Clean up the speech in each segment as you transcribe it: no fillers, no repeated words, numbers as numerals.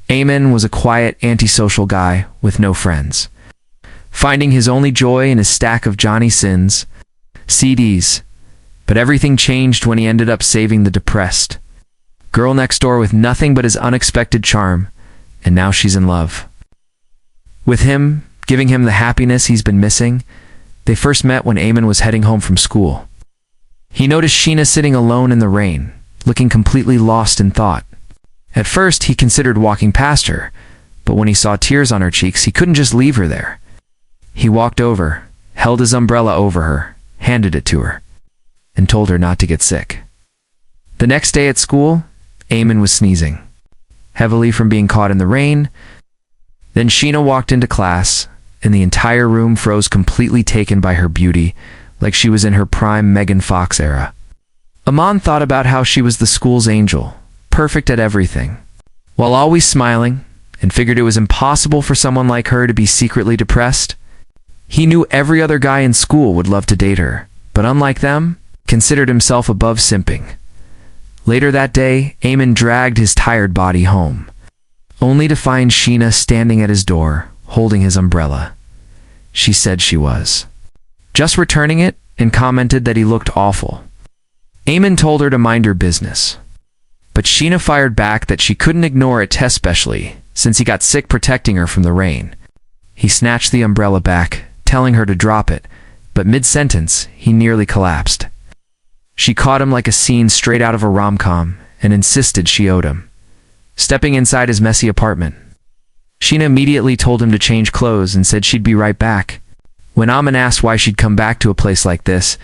Eamon was a quiet, antisocial guy with no friends, finding his only joy in his stack of Johnny Sins CDs. But everything changed when he ended up saving the depressed girl next door with nothing but his unexpected charm, and now she's in love with him, giving him the happiness he's been missing. They first met when Eamon was heading home from school. He noticed Sheena sitting alone in the rain, looking completely lost in thought. At first, he considered walking past her, but when he saw tears on her cheeks, he couldn't just leave her there. He walked over, held his umbrella over her, handed it to her, and told her not to get sick. The next day at school, Eamon was sneezing heavily from being caught in the rain. Then Sheena walked into class, and the entire room froze, completely taken by her beauty, like she was in her prime Megan Fox era. Amon thought about how she was the school's angel, perfect at everything, while always smiling, and figured it was impossible for someone like her to be secretly depressed. He knew every other guy in school would love to date her, but unlike them, considered himself above simping. Later that day, Eamon dragged his tired body home, only to find Sheena standing at his door, holding his umbrella. She said she was just returning it and commented that he looked awful. Eamon told her to mind her business, but Sheena fired back that she couldn't ignore it, especially since he got sick protecting her from the rain. He snatched the umbrella back, telling her to drop it, but mid-sentence, he nearly collapsed. She caught him like a scene straight out of a rom-com and insisted she owed him. Stepping inside his messy apartment, Sheena immediately told him to change clothes and said she'd be right back. When Amon asked why she'd come back to a place like this,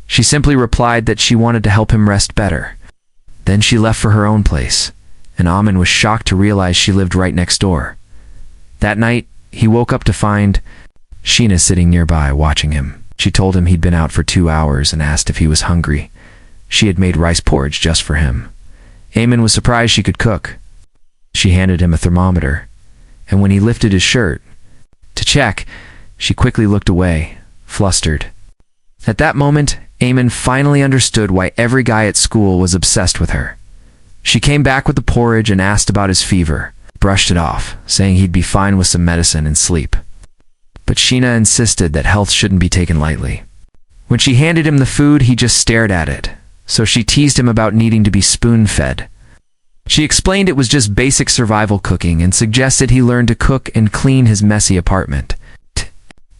she simply replied that she wanted to help him rest better. Then she left for her own place, and Amon was shocked to realize she lived right next door. That night, he woke up to find Sheena sitting nearby watching him. She told him he'd been out for 2 hours and asked if he was hungry. She had made rice porridge just for him. Eamon was surprised she could cook. She handed him a thermometer, and when he lifted his shirt to check, she quickly looked away, flustered. At that moment, Eamon finally understood why every guy at school was obsessed with her. She came back with the porridge and asked about his fever, brushed it off, saying he'd be fine with some medicine and sleep. But Sheena insisted that health shouldn't be taken lightly. When she handed him the food, he just stared at it, so she teased him about needing to be spoon-fed. She explained it was just basic survival cooking and suggested he learn to cook and clean his messy apartment.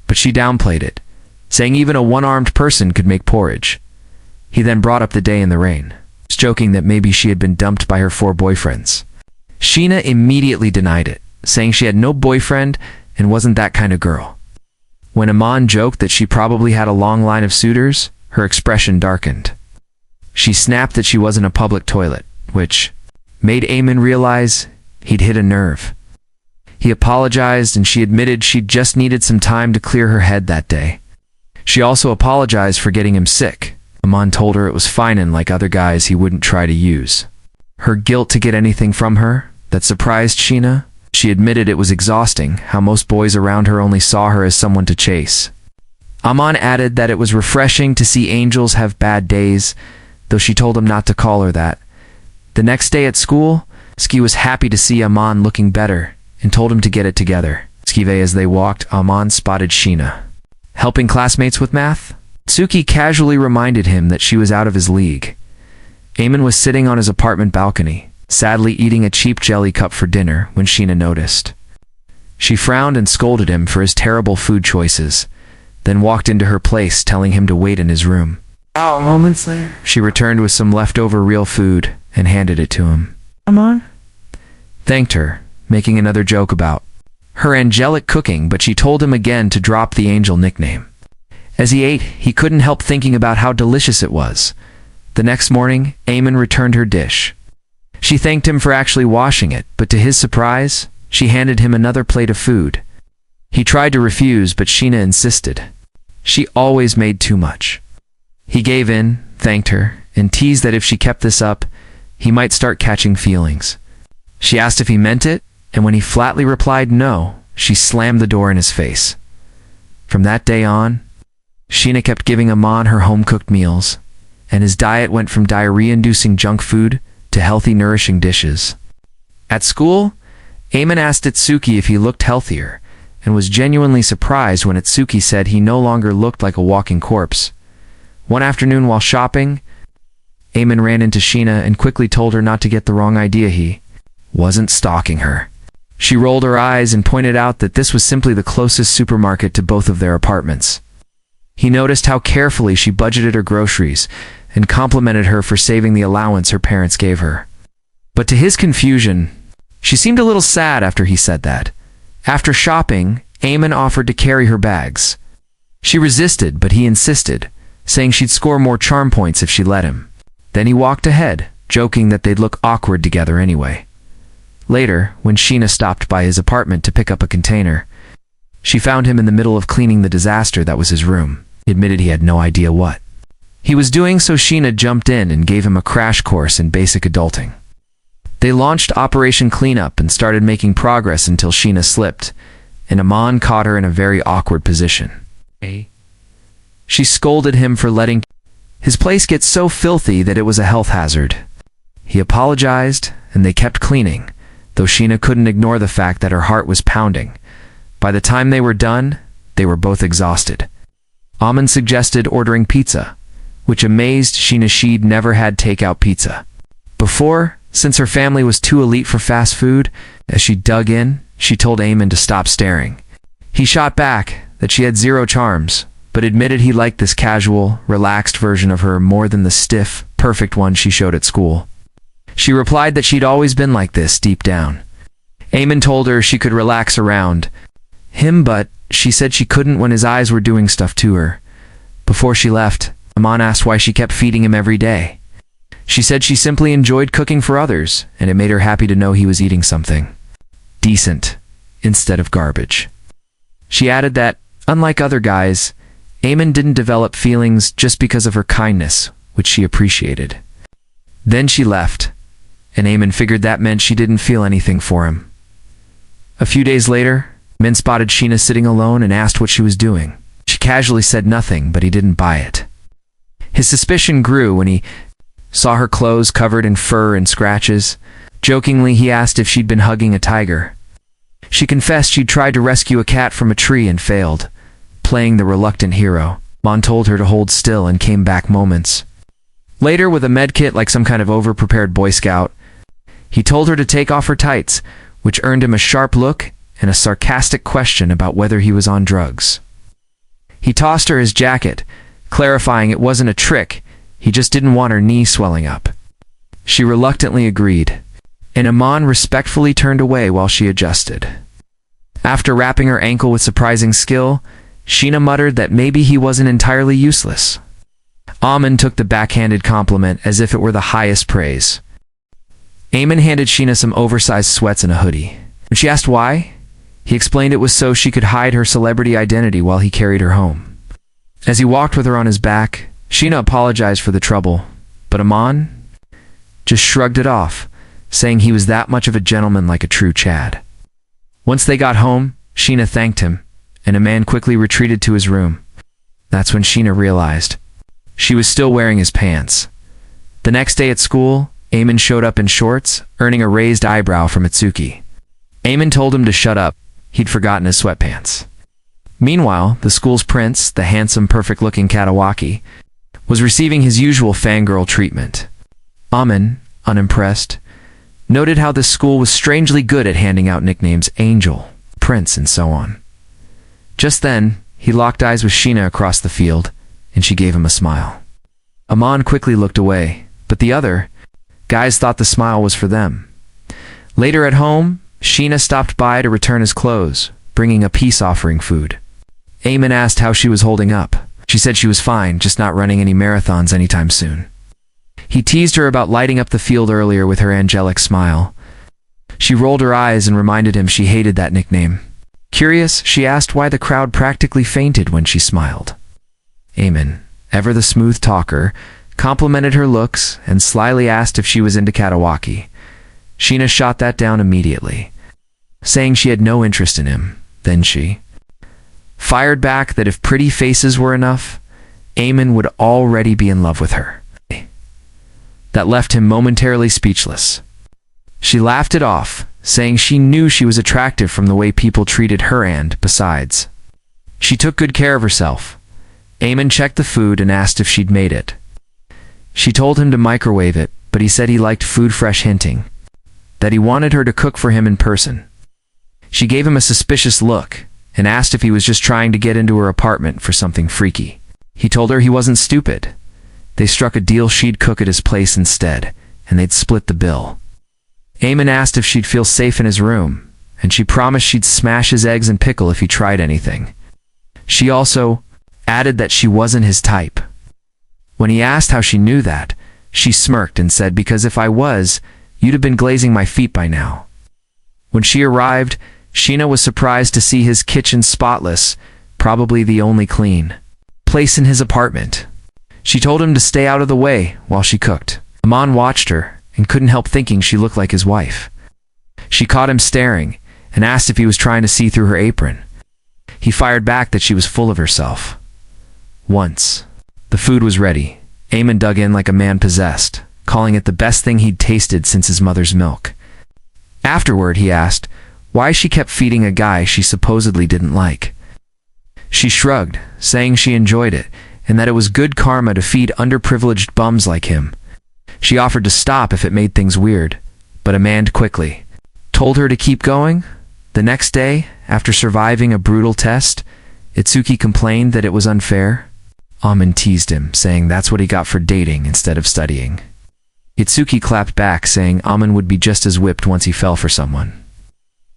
But she downplayed it, saying even a one-armed person could make porridge. He then brought up the day in the rain, joking that maybe she had been dumped by her 4 boyfriends. Sheena immediately denied it, saying she had no boyfriend and wasn't that kind of girl. When Amon joked that she probably had a long line of suitors, her expression darkened. She snapped that she wasn't a public toilet, which made Eamon realize he'd hit a nerve. He apologized, and she admitted she'd just needed some time to clear her head that day. She also apologized for getting him sick. Amon told her it was fine, and like other guys, he wouldn't try to use her guilt to get anything from her. That surprised Sheena. She admitted it was exhausting, how most boys around her only saw her as someone to chase. Amon added that it was refreshing to see angels have bad days, though she told him not to call her that. The next day at school, Ski was happy to see Amon looking better and told him to get it together. As they walked, Amon spotted Sheena helping classmates with math. Suki casually reminded him that she was out of his league. Eamon was sitting on his apartment balcony, sadly eating a cheap jelly cup for dinner when Sheena noticed. She frowned and scolded him for his terrible food choices, then walked into her place, telling him to wait in his room. Moments later, She returned with some leftover real food and handed it to him. Amon? Thanked her, making another joke about her angelic cooking, but she told him again to drop the angel nickname. As he ate, he couldn't help thinking about how delicious it was. The next morning, Eamon returned her dish. She thanked him for actually washing it, but to his surprise, she handed him another plate of food. He tried to refuse, but Sheena insisted. She always made too much. He gave in, thanked her, and teased that if she kept this up, he might start catching feelings. She asked if he meant it, and when he flatly replied no, she slammed the door in his face. From that day on, Sheena kept giving Amon her home-cooked meals, and his diet went from diarrhea-inducing junk food to healthy, nourishing dishes. At school, Eamon asked Itsuki if he looked healthier, and was genuinely surprised when Itsuki said he no longer looked like a walking corpse. One afternoon while shopping, Eamon ran into Sheena and quickly told her not to get the wrong idea. He wasn't stalking her. She rolled her eyes and pointed out that this was simply the closest supermarket to both of their apartments. He noticed how carefully she budgeted her groceries and complimented her for saving the allowance her parents gave her. But to his confusion, she seemed a little sad after he said that. After shopping, Eamon offered to carry her bags. She resisted, but he insisted, saying she'd score more charm points if she let him. Then he walked ahead, joking that they'd look awkward together anyway. Later, when Sheena stopped by his apartment to pick up a container, she found him in the middle of cleaning the disaster that was his room. He admitted he had no idea what he was doing, so Sheena jumped in and gave him a crash course in basic adulting. They launched Operation Cleanup and started making progress until Sheena slipped, and Amon caught her in a very awkward position. She scolded him for letting his place get so filthy that it was a health hazard. He apologized, and they kept cleaning, though Sheena couldn't ignore the fact that her heart was pounding. By the time they were done, they were both exhausted. Amon suggested ordering pizza, which amazed Sheena. She'd never had takeout pizza before, since her family was too elite for fast food. As she dug in, she told Eamon to stop staring. He shot back that she had zero charms, but admitted he liked this casual, relaxed version of her more than the stiff, perfect one she showed at school. She replied that she'd always been like this deep down. Eamon told her she could relax around him, but she said she couldn't when his eyes were doing stuff to her. Before she left, Amon asked why she kept feeding him every day. She said she simply enjoyed cooking for others, and it made her happy to know he was eating something decent instead of garbage. She added that, unlike other guys, Eamon didn't develop feelings just because of her kindness, which she appreciated. Then she left, and Eamon figured that meant she didn't feel anything for him. A few days later, Min spotted Sheena sitting alone and asked what she was doing. She casually said nothing, but he didn't buy it. His suspicion grew when he saw her clothes covered in fur and scratches. Jokingly, he asked if she'd been hugging a tiger. She confessed she'd tried to rescue a cat from a tree and failed. Playing the reluctant hero, Mon told her to hold still and came back moments later with a medkit like some kind of over-prepared Boy Scout. He told her to take off her tights, which earned him a sharp look and a sarcastic question about whether he was on drugs. He tossed her his jacket, clarifying it wasn't a trick, he just didn't want her knee swelling up. She reluctantly agreed, and Amon respectfully turned away while she adjusted. After wrapping her ankle with surprising skill, Sheena muttered that maybe he wasn't entirely useless. Amon took the backhanded compliment as if it were the highest praise. Eamon handed Sheena some oversized sweats and a hoodie. When she asked why, he explained it was so she could hide her celebrity identity while he carried her home. As he walked with her on his back, Sheena apologized for the trouble, but Amon just shrugged it off, saying he was that much of a gentleman like a true Chad. Once they got home, Sheena thanked him, and Amon quickly retreated to his room. That's when Sheena realized she was still wearing his pants. The next day at school, Eamon showed up in shorts, earning a raised eyebrow from Itsuki. Eamon told him to shut up. He'd forgotten his sweatpants. Meanwhile, the school's prince, the handsome, perfect-looking Katawaki, was receiving his usual fangirl treatment. Amon, unimpressed, noted how the school was strangely good at handing out nicknames Angel, Prince, and so on. Just then, he locked eyes with Sheena across the field, and she gave him a smile. Amon quickly looked away, but the other guys thought the smile was for them. Later at home, Sheena stopped by to return his clothes, bringing a peace offering food. Eamon asked how she was holding up. She said she was fine, just not running any marathons anytime soon. He teased her about lighting up the field earlier with her angelic smile. She rolled her eyes and reminded him she hated that nickname. Curious, she asked why the crowd practically fainted when she smiled. Eamon, ever the smooth talker, complimented her looks and slyly asked if she was into Katawaki. Sheena shot that down immediately, saying she had no interest in him. Then she fired back that if pretty faces were enough, Eamon would already be in love with her. That left him momentarily speechless. She laughed it off, saying she knew she was attractive from the way people treated her and, besides, she took good care of herself. Eamon checked the food and asked if she'd made it. She told him to microwave it, but he said he liked food fresh, hinting that he wanted her to cook for him in person. She gave him a suspicious look and asked if he was just trying to get into her apartment for something freaky. He told her he wasn't stupid. They struck a deal she'd cook at his place instead, and they'd split the bill. Eamon asked if she'd feel safe in his room, and she promised she'd smash his eggs and pickle if he tried anything. She also added that she wasn't his type. When he asked how she knew that, she smirked and said, "Because if I was, you'd have been glazing my feet by now." When she arrived, Sheena was surprised to see his kitchen spotless, probably the only clean place in his apartment. She told him to stay out of the way while she cooked. Aman watched her and couldn't help thinking she looked like his wife. She caught him staring and asked if he was trying to see through her apron. He fired back that she was full of herself. Once the food was ready, Eamon dug in like a man possessed, calling it the best thing he'd tasted since his mother's milk. Afterward, he asked why she kept feeding a guy she supposedly didn't like. She shrugged, saying she enjoyed it, and that it was good karma to feed underprivileged bums like him. She offered to stop if it made things weird, but Aman quickly told her to keep going. The next day, after surviving a brutal test, Itsuki complained that it was unfair. Aman teased him, saying that's what he got for dating instead of studying. Itsuki clapped back, saying Aman would be just as whipped once he fell for someone.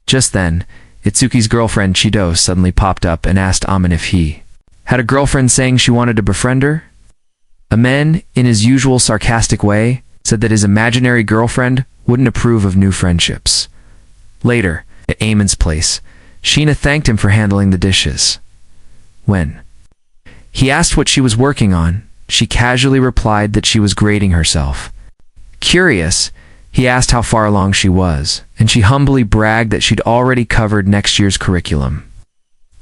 Just then, Itsuki's girlfriend Chido suddenly popped up and asked Aman if he had a girlfriend, saying she wanted to befriend her. Aman, in his usual sarcastic way, said that his imaginary girlfriend wouldn't approve of new friendships. Later, at Eamon's place, Sheena thanked him for handling the dishes. When he asked what she was working on, she casually replied that she was grading herself. Curious, he asked how far along she was, and she humbly bragged that she'd already covered next year's curriculum.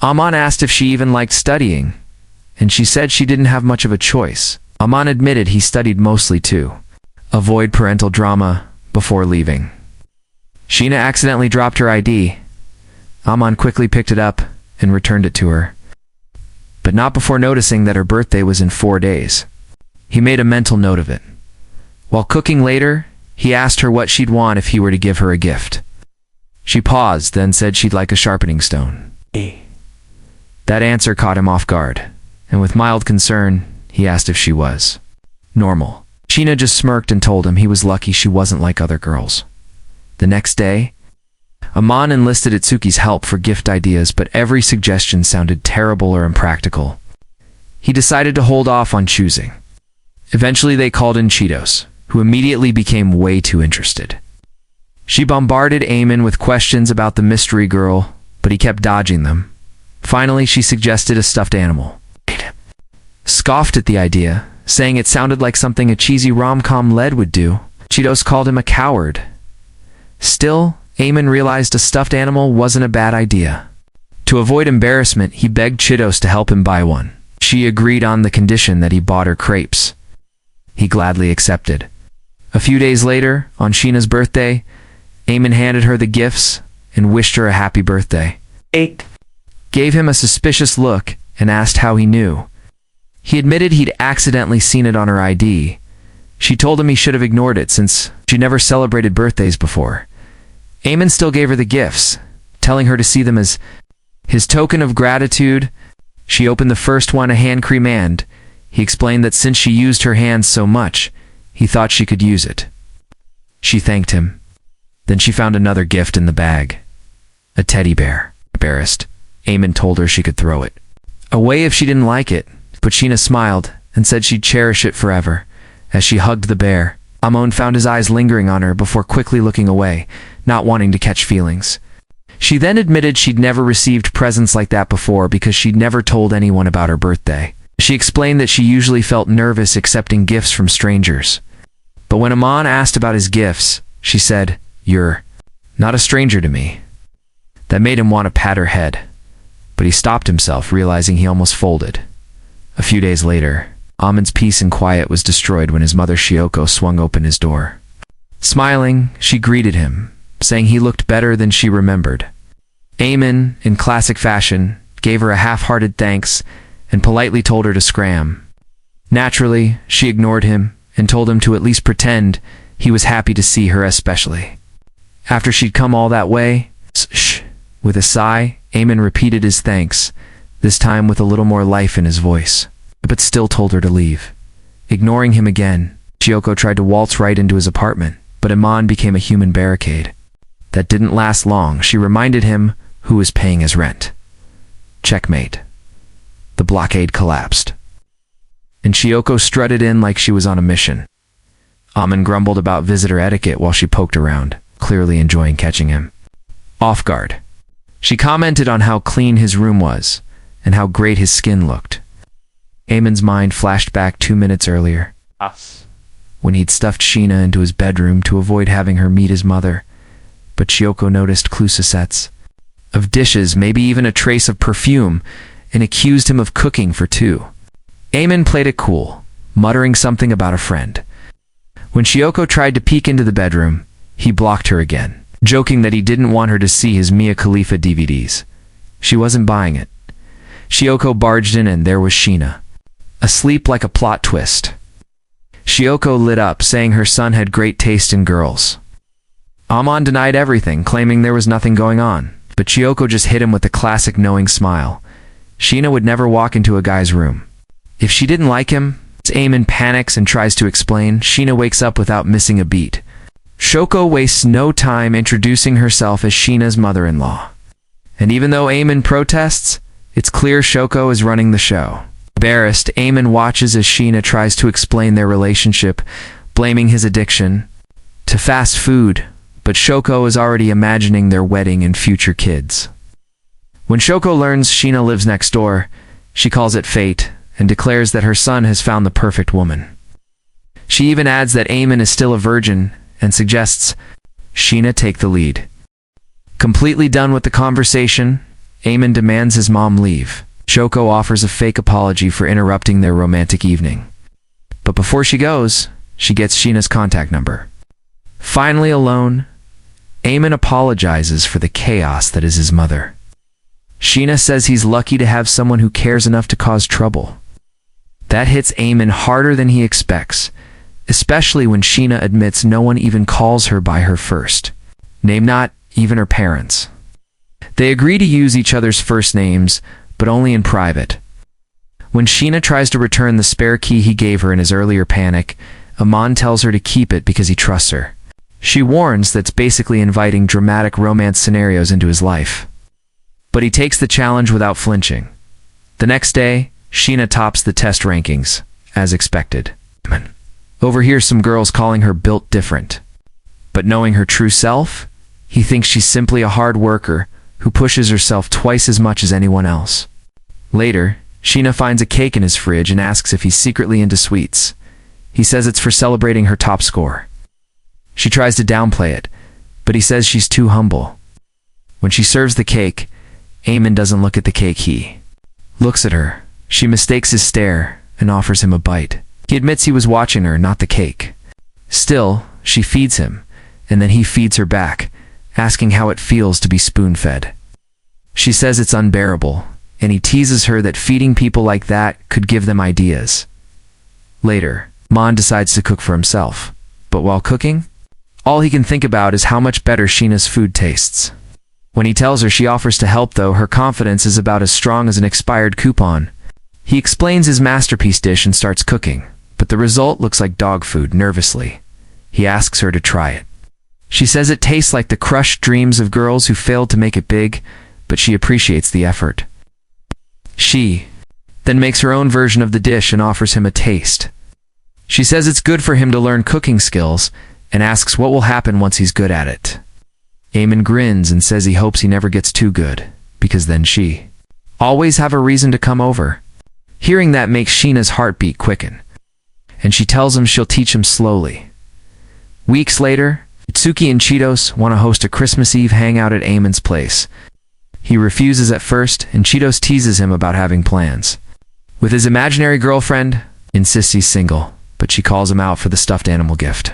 Aman asked if she even liked studying, and she said she didn't have much of a choice. Aman admitted he studied mostly to avoid parental drama before leaving. Sheena accidentally dropped her ID. Aman quickly picked it up and returned it to her, but not before noticing that her birthday was in 4 days. He made a mental note of it. While cooking later, he asked her what she'd want if he were to give her a gift. She paused, then said she'd like a sharpening stone. That answer caught him off guard, and with mild concern, he asked if she was normal. Sheena just smirked and told him he was lucky she wasn't like other girls. The next day, Aman enlisted Itsuki's help for gift ideas, but every suggestion sounded terrible or impractical. He decided to hold off on choosing. Eventually, they called in Cheetos, who immediately became way too interested. She bombarded Eamon with questions about the mystery girl, but he kept dodging them. Finally, she suggested a stuffed animal. Scoffed at the idea, saying it sounded like something a cheesy rom-com lead would do. Cheetos called him a coward. Still, Eamon realized a stuffed animal wasn't a bad idea. To avoid embarrassment, he begged Cheetos to help him buy one. She agreed on the condition that he bought her crepes. He gladly accepted. A few days later, on Sheena's birthday, Eamon handed her the gifts and wished her a happy birthday. Gave him a suspicious look and asked how he knew. He admitted he'd accidentally seen it on her ID. She told him he should have ignored it since she never celebrated birthdays before. Eamon still gave her the gifts, telling her to see them as his token of gratitude. She opened the first one, a hand cream, and he explained that since she used her hands so much, he thought she could use it. She thanked him. Then she found another gift in the bag. A teddy bear. Embarrassed, Eamon told her she could throw it away if she didn't like it, but Sheena smiled and said she'd cherish it forever. As she hugged the bear, Amon found his eyes lingering on her before quickly looking away, not wanting to catch feelings. She then admitted she'd never received presents like that before because she'd never told anyone about her birthday. She explained that she usually felt nervous accepting gifts from strangers. But when Amon asked about his gifts, she said, "You're not a stranger to me." That made him want to pat her head, but he stopped himself, realizing he almost folded. A few days later, Amon's peace and quiet was destroyed when his mother Shioko swung open his door. Smiling, she greeted him, saying he looked better than she remembered. Eamon, in classic fashion, gave her a half-hearted thanks and politely told her to scram. Naturally, she ignored him and told him to at least pretend he was happy to see her especially. After she'd come all that way, with a sigh, Eamon repeated his thanks, this time with a little more life in his voice, but still told her to leave. Ignoring him again, Chiyoko tried to waltz right into his apartment, but Iman became a human barricade. That didn't last long. She reminded him who was paying his rent. Checkmate. The blockade collapsed. And Chiyoko strutted in like she was on a mission. Aman grumbled about visitor etiquette while she poked around, clearly enjoying catching him off guard. She commented on how clean his room was, and how great his skin looked. Eamon's mind flashed back 2 minutes earlier, when he'd stuffed Sheena into his bedroom to avoid having her meet his mother. But Chiyoko noticed clousets of dishes, maybe even a trace of perfume, and accused him of cooking for two. Eamon played it cool, muttering something about a friend. When Chiyoko tried to peek into the bedroom, he blocked her again, joking that he didn't want her to see his Mia Khalifa DVDs. She wasn't buying it. Chiyoko barged in and there was Sheena, asleep like a plot twist. Chiyoko lit up, saying her son had great taste in girls. Aman denied everything, claiming there was nothing going on, but Chiyoko just hit him with the classic knowing smile. Sheena would never walk into a guy's room. If she didn't like him, Eamon panics and tries to explain. Sheena wakes up without missing a beat. Chiyoko wastes no time introducing herself as Sheena's mother-in-law. And even though Eamon protests, it's clear Chiyoko is running the show. Embarrassed, Eamon watches as Sheena tries to explain their relationship, blaming his addiction to fast food, but Chiyoko is already imagining their wedding and future kids. When Chiyoko learns Sheena lives next door, she calls it fate and declares that her son has found the perfect woman. She even adds that Eamon is still a virgin and suggests Sheena take the lead. Completely done with the conversation, Eamon demands his mom leave. Chiyoko offers a fake apology for interrupting their romantic evening. But before she goes, she gets Sheena's contact number. Finally alone, Eamon apologizes for the chaos that is his mother. Sheena says he's lucky to have someone who cares enough to cause trouble. That hits Eamon harder than he expects, especially when Sheena admits no one even calls her by her first name, not even her parents. They agree to use each other's first names, but only in private. When Sheena tries to return the spare key he gave her in his earlier panic, Aman tells her to keep it because he trusts her. She warns that's basically inviting dramatic romance scenarios into his life. But he takes the challenge without flinching. The next day, Sheena tops the test rankings, as expected. Overhears some girls calling her built different. But knowing her true self, he thinks she's simply a hard worker who pushes herself twice as much as anyone else. Later, Sheena finds a cake in his fridge and asks if he's secretly into sweets. He says it's for celebrating her top score. She tries to downplay it, but he says she's too humble. When she serves the cake, Eamon doesn't look at the cake, he looks at her. She mistakes his stare and offers him a bite. He admits he was watching her, not the cake. Still, she feeds him, and then he feeds her back, asking how it feels to be spoon-fed. She says it's unbearable, and he teases her that feeding people like that could give them ideas. Later, Mon decides to cook for himself, but while cooking, all he can think about is how much better Sheena's food tastes. When he tells her she offers to help, though, her confidence is about as strong as an expired coupon. He explains his masterpiece dish and starts cooking, but the result looks like dog food. Nervously, he asks her to try it. She says it tastes like the crushed dreams of girls who failed to make it big, but she appreciates the effort. She then makes her own version of the dish and offers him a taste. She says it's good for him to learn cooking skills and asks what will happen once he's good at it. Eamon grins and says he hopes he never gets too good, because then she always have a reason to come over. Hearing that makes Sheena's heartbeat quicken, and she tells him she'll teach him slowly. Weeks later, Itsuki and Cheetos want to host a Christmas Eve hangout at Eamon's place. He refuses at first, and Cheetos teases him about having plans with his imaginary girlfriend, insists he's single, but she calls him out for the stuffed animal gift.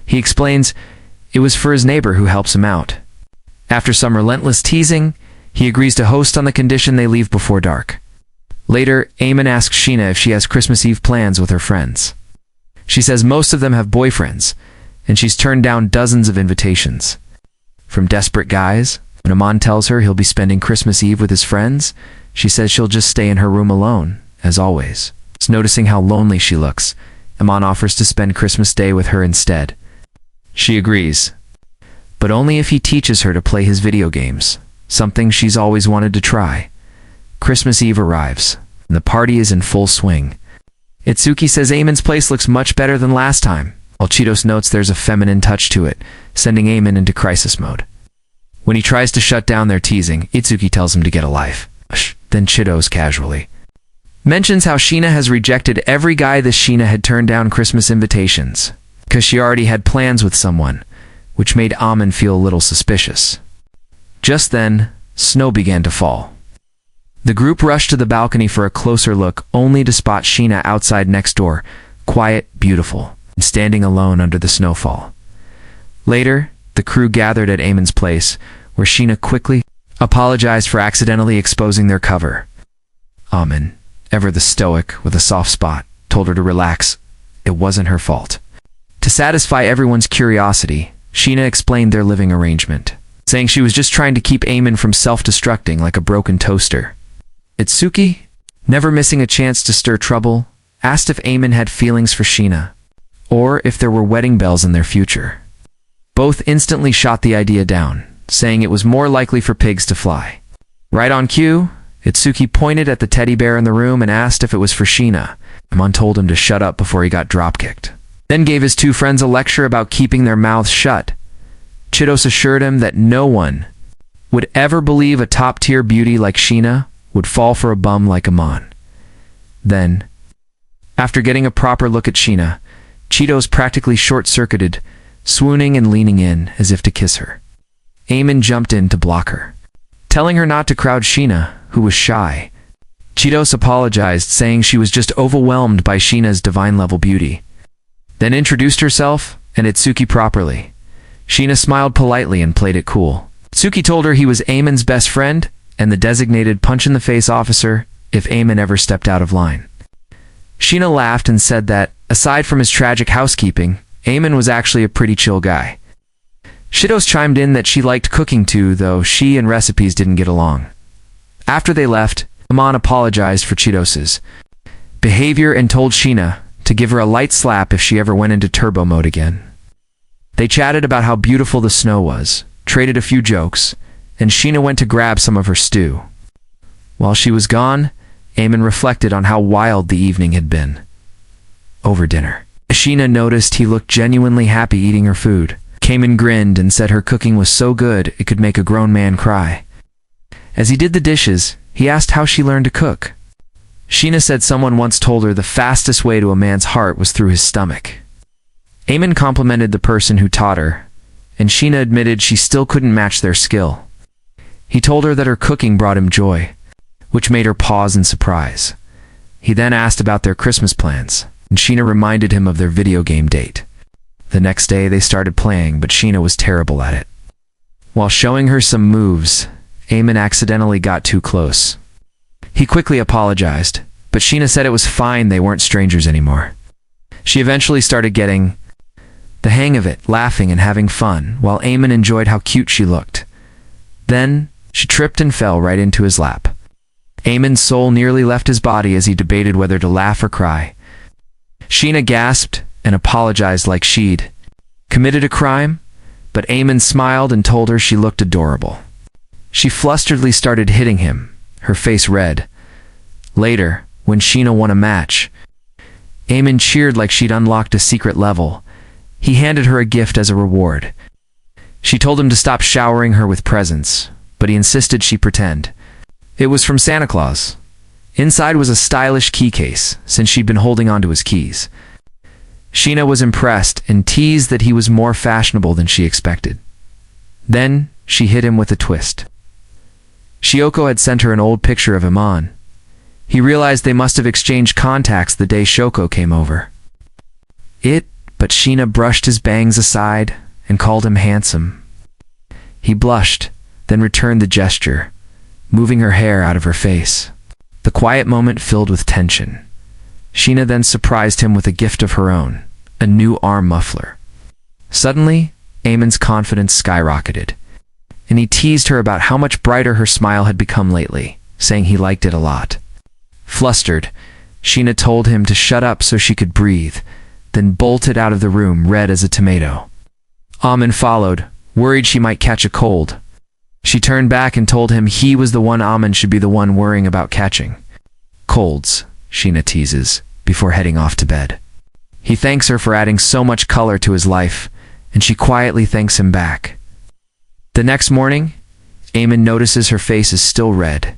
He explains It was for his neighbor who helps him out. After some relentless teasing, he agrees to host on the condition they leave before dark. Later, Eamon asks Sheena if she has Christmas Eve plans with her friends. She says most of them have boyfriends, and she's turned down dozens of invitations. From desperate guys, when Eamon tells her he'll be spending Christmas Eve with his friends, she says she'll just stay in her room alone, as always. Noticing how lonely she looks, Eamon offers to spend Christmas Day with her instead. She agrees, but only if he teaches her to play his video games, something she's always wanted to try. Christmas Eve arrives, and the party is in full swing. Itsuki says Eamon's place looks much better than last time, while Chitos notes there's a feminine touch to it, sending Eamon into crisis mode. When he tries to shut down their teasing, Itsuki tells him to get a life. Then Chitos casually mentions how Sheena has rejected every guy that Sheena had turned down Christmas invitations, because she already had plans with someone, which made Eamon feel a little suspicious. Just then, snow began to fall. The group rushed to the balcony for a closer look, only to spot Sheena outside next door, quiet, beautiful, and standing alone under the snowfall. Later, the crew gathered at Eamon's place, where Sheena quickly apologized for accidentally exposing their cover. Eamon, ever the stoic with a soft spot, told her to relax. It wasn't her fault. To satisfy everyone's curiosity, Sheena explained their living arrangement, saying she was just trying to keep Eamon from self-destructing like a broken toaster. Itsuki, never missing a chance to stir trouble, asked if Eamon had feelings for Sheena, or if there were wedding bells in their future. Both instantly shot the idea down, saying it was more likely for pigs to fly. Right on cue, Itsuki pointed at the teddy bear in the room and asked if it was for Sheena. Eamon told him to shut up before he got drop-kicked, then gave his two friends a lecture about keeping their mouths shut. Chitos assured him that no one would ever believe a top-tier beauty like Sheena would fall for a bum like Eamon. Then, after getting a proper look at Sheena, Chitos practically short-circuited, swooning and leaning in as if to kiss her. Eamon jumped in to block her, telling her not to crowd Sheena, who was shy. Chitos apologized, saying she was just overwhelmed by Sheena's divine-level beauty, then introduced herself and Itsuki properly. Sheena smiled politely and played it cool. Itsuki told her he was Eamon's best friend and the designated punch-in-the-face officer if Eamon ever stepped out of line. Sheena laughed and said that, aside from his tragic housekeeping, Eamon was actually a pretty chill guy. Chitos chimed in that she liked cooking too, though she and recipes didn't get along. After they left, Eamon apologized for Chitos's behavior and told Sheena to give her a light slap if she ever went into turbo mode again. They chatted about how beautiful the snow was, traded a few jokes, and Sheena went to grab some of her stew. While she was gone, Eamon reflected on how wild the evening had been. Over dinner, Sheena noticed he looked genuinely happy eating her food. Eamon grinned and said her cooking was so good it could make a grown man cry. As he did the dishes, he asked how she learned to cook. Sheena said someone once told her the fastest way to a man's heart was through his stomach. Eamon complimented the person who taught her, and Sheena admitted she still couldn't match their skill. He told her that her cooking brought him joy, which made her pause in surprise. He then asked about their Christmas plans, and Sheena reminded him of their video game date. The next day they started playing, but Sheena was terrible at it. While showing her some moves, Eamon accidentally got too close. He quickly apologized, but Sheena said it was fine, they weren't strangers anymore. She eventually started getting the hang of it, laughing and having fun, while Eamon enjoyed how cute she looked. Then, she tripped and fell right into his lap. Eamon's soul nearly left his body as he debated whether to laugh or cry. Sheena gasped and apologized like she'd committed a crime, but Eamon smiled and told her she looked adorable. She flusteredly started hitting him, her face red. Later, when Sheena won a match, Eamon cheered like she'd unlocked a secret level. He handed her a gift as a reward. She told him to stop showering her with presents, but he insisted she pretend. It was from Santa Claus. Inside was a stylish key case, since she'd been holding onto his keys. Sheena was impressed and teased that he was more fashionable than she expected. Then, she hit him with a twist. Shioko had sent her an old picture of Eamon. He realized they must have exchanged contacts the day Shoko came over. But Sheena brushed his bangs aside and called him handsome. He blushed, then returned the gesture, moving her hair out of her face. The quiet moment filled with tension. Sheena then surprised him with a gift of her own, a new arm muffler. Suddenly, Eamon's confidence skyrocketed, and he teased her about how much brighter her smile had become lately, saying he liked it a lot. Flustered, Sheena told him to shut up so she could breathe, then bolted out of the room red as a tomato. Eamon followed, worried she might catch a cold. She turned back and told him he was the one Eamon should be the one worrying about catching. Colds, Sheena teases, before heading off to bed. He thanks her for adding so much color to his life, and she quietly thanks him back. The next morning, Eamon notices her face is still red.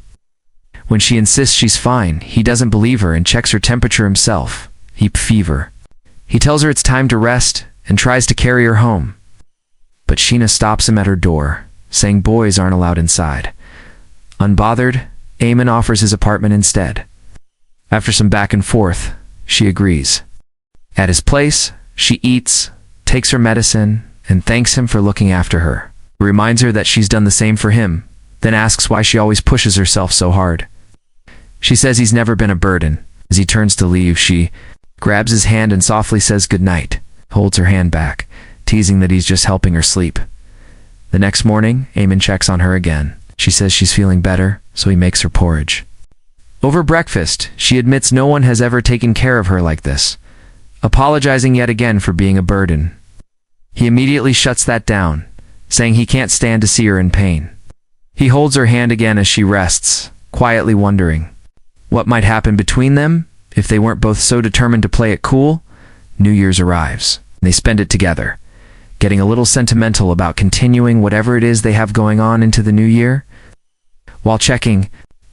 When she insists she's fine, he doesn't believe her and checks her temperature himself. Fever. He tells her it's time to rest and tries to carry her home. But Sheena stops him at her door, saying boys aren't allowed inside. Unbothered, Eamon offers his apartment instead. After some back and forth, she agrees. At his place, she eats, takes her medicine, and thanks him for looking after her. He reminds her that she's done the same for him, then asks why she always pushes herself so hard. She says he's never been a burden. As he turns to leave, she grabs his hand and softly says goodnight, holds her hand back, teasing that he's just helping her sleep. The next morning, Eamon checks on her again. She says she's feeling better, so he makes her porridge. Over breakfast, she admits no one has ever taken care of her like this, apologizing yet again for being a burden. He immediately shuts that down, saying he can't stand to see her in pain. He holds her hand again as she rests, quietly wondering what might happen between them if they weren't both so determined to play it cool. New Year's arrives. They spend it together, getting a little sentimental about continuing whatever it is they have going on into the new year. While checking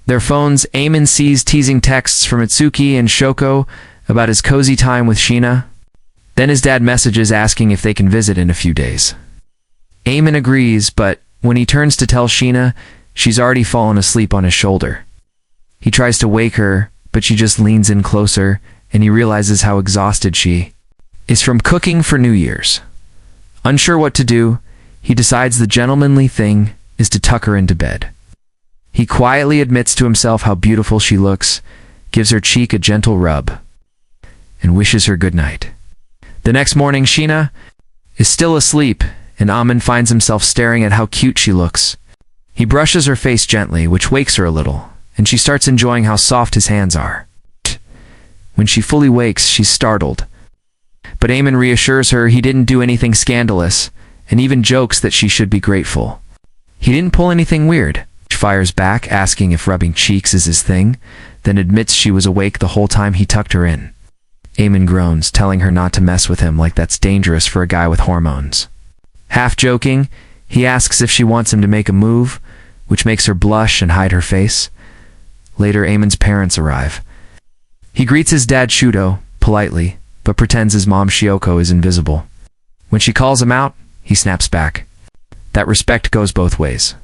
their phones, Eamon sees teasing texts from Itsuki and Shoko about his cozy time with Sheena. Then his dad messages asking if they can visit in a few days. Eamon agrees, but when he turns to tell Sheena, she's already fallen asleep on his shoulder. He tries to wake her, but she just leans in closer, and he realizes how exhausted she is from cooking for New Year's. Unsure what to do, he decides the gentlemanly thing is to tuck her into bed. He quietly admits to himself how beautiful she looks, gives her cheek a gentle rub, and wishes her good night. The next morning, Sheena is still asleep, and Eamon finds himself staring at how cute she looks. He brushes her face gently, which wakes her a little, and she starts enjoying how soft his hands are. When she fully wakes, she's startled. But Eamon reassures her he didn't do anything scandalous, and even jokes that she should be grateful. He didn't pull anything weird. She fires back, asking if rubbing cheeks is his thing, then admits she was awake the whole time he tucked her in. Eamon groans, telling her not to mess with him like that's dangerous for a guy with hormones. Half joking, he asks if she wants him to make a move, which makes her blush and hide her face. Later, Eamon's parents arrive. He greets his dad Shudo politely, but pretends his mom Shioko is invisible. When she calls him out, he snaps back. That respect goes both ways.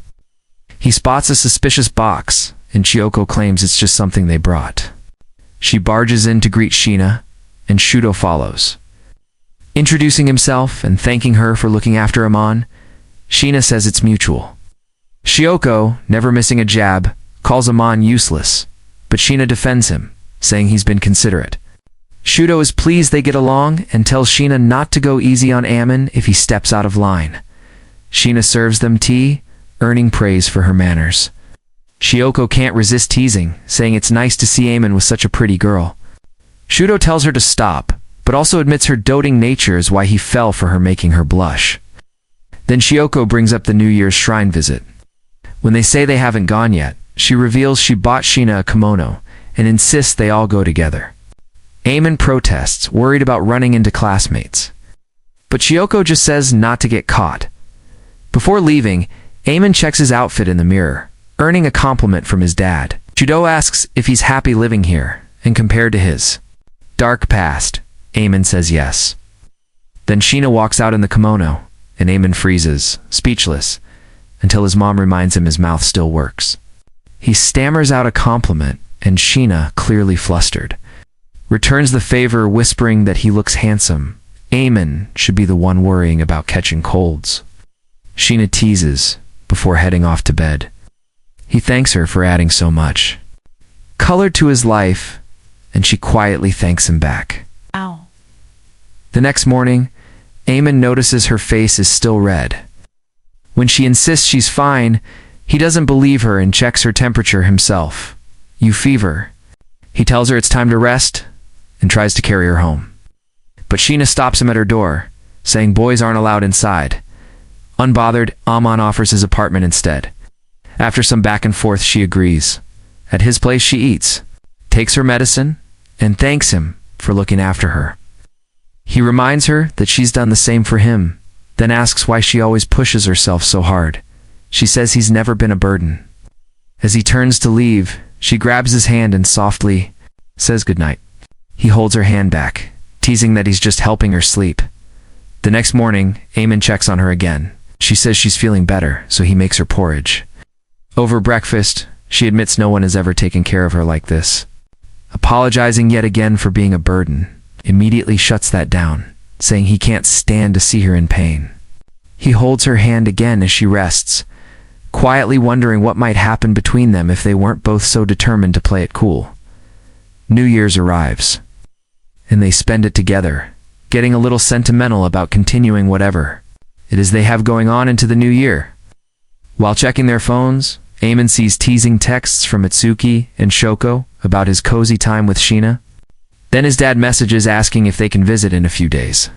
He spots a suspicious box, and Shioko claims it's just something they brought. She barges in to greet Sheena, and Shudo follows. Introducing himself and thanking her for looking after Eamon, Sheena says it's mutual. Shioko, never missing a jab, calls Eamon useless, but Sheena defends him, saying he's been considerate. Shudo is pleased they get along and tells Sheena not to go easy on Eamon if he steps out of line. Sheena serves them tea, earning praise for her manners. Shioko can't resist teasing, saying it's nice to see Eamon with such a pretty girl. Shudo tells her to stop, but also admits her doting nature is why he fell for her, making her blush. Then Shioko brings up the New Year's shrine visit. When they say they haven't gone yet, she reveals she bought Sheena a kimono and insists they all go together. Eamon protests, worried about running into classmates. But Shioko just says not to get caught. Before leaving, Eamon checks his outfit in the mirror, earning a compliment from his dad. Shudo asks if he's happy living here, and compared to his dark past, Eamon says yes. Then Sheena walks out in the kimono, and Eamon freezes, speechless, until his mom reminds him his mouth still works. He stammers out a compliment, and Sheena, clearly flustered, returns the favor, whispering that he looks handsome. Eamon should be the one worrying about catching colds. Sheena teases before heading off to bed. He thanks her for adding so much color to his life, and she quietly thanks him back. Ow. The next morning, Eamon notices her face is still red. When she insists she's fine, he doesn't believe her and checks her temperature himself. "You fever." He tells her it's time to rest and tries to carry her home. But Sheena stops him at her door, saying boys aren't allowed inside. Unbothered, Amon offers his apartment instead. After some back and forth, she agrees. At his place she eats, takes her medicine, and thanks him for looking after her. He reminds her that she's done the same for him, then asks why she always pushes herself so hard. She says he's never been a burden. As he turns to leave, she grabs his hand and softly says goodnight. He holds her hand back, teasing that he's just helping her sleep. The next morning, Eamon checks on her again. She says she's feeling better, so he makes her porridge. Over breakfast, she admits no one has ever taken care of her like this. Apologizing yet again for being a burden, immediately shuts that down, saying he can't stand to see her in pain. He holds her hand again as she rests, quietly wondering what might happen between them if they weren't both so determined to play it cool. New Year's arrives, and they spend it together, getting a little sentimental about continuing whatever it is they have going on into the new year. While checking their phones, Eamon sees teasing texts from Itsuki and Shoko about his cozy time with Sheena. Then his dad messages asking if they can visit in a few days.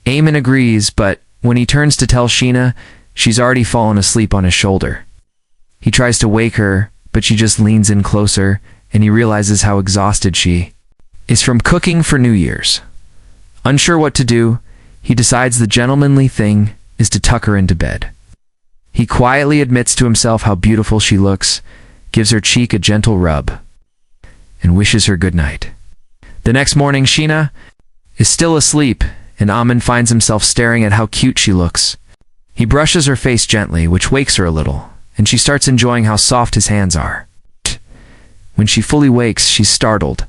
Eamon agrees, but when he turns to tell Sheena, she's already fallen asleep on his shoulder. He tries to wake her, but she just leans in closer, and he realizes how exhausted she is from cooking for New Year's. Unsure what to do, he decides the gentlemanly thing is to tuck her into bed. He quietly admits to himself how beautiful she looks, gives her cheek a gentle rub, and wishes her good night. The next morning, Sheena is still asleep, and Amon finds himself staring at how cute she looks. He brushes her face gently, which wakes her a little, and she starts enjoying how soft his hands are. When she fully wakes, she's startled.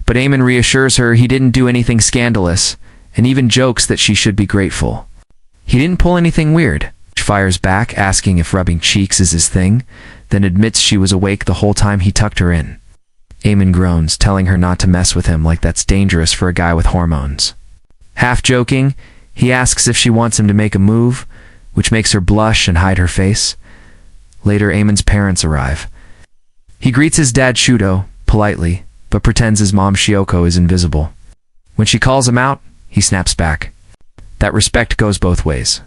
But Eamon reassures her he didn't do anything scandalous, and even jokes that she should be grateful. He didn't pull anything weird. She fires back, asking if rubbing cheeks is his thing, then admits she was awake the whole time he tucked her in. Eamon groans, telling her not to mess with him like that's dangerous for a guy with hormones. Half joking, he asks if she wants him to make a move, which makes her blush and hide her face. Later, Eamon's parents arrive. He greets his dad Shudo politely, but pretends his mom Shioko is invisible. When she calls him out, he snaps back. That respect goes both ways.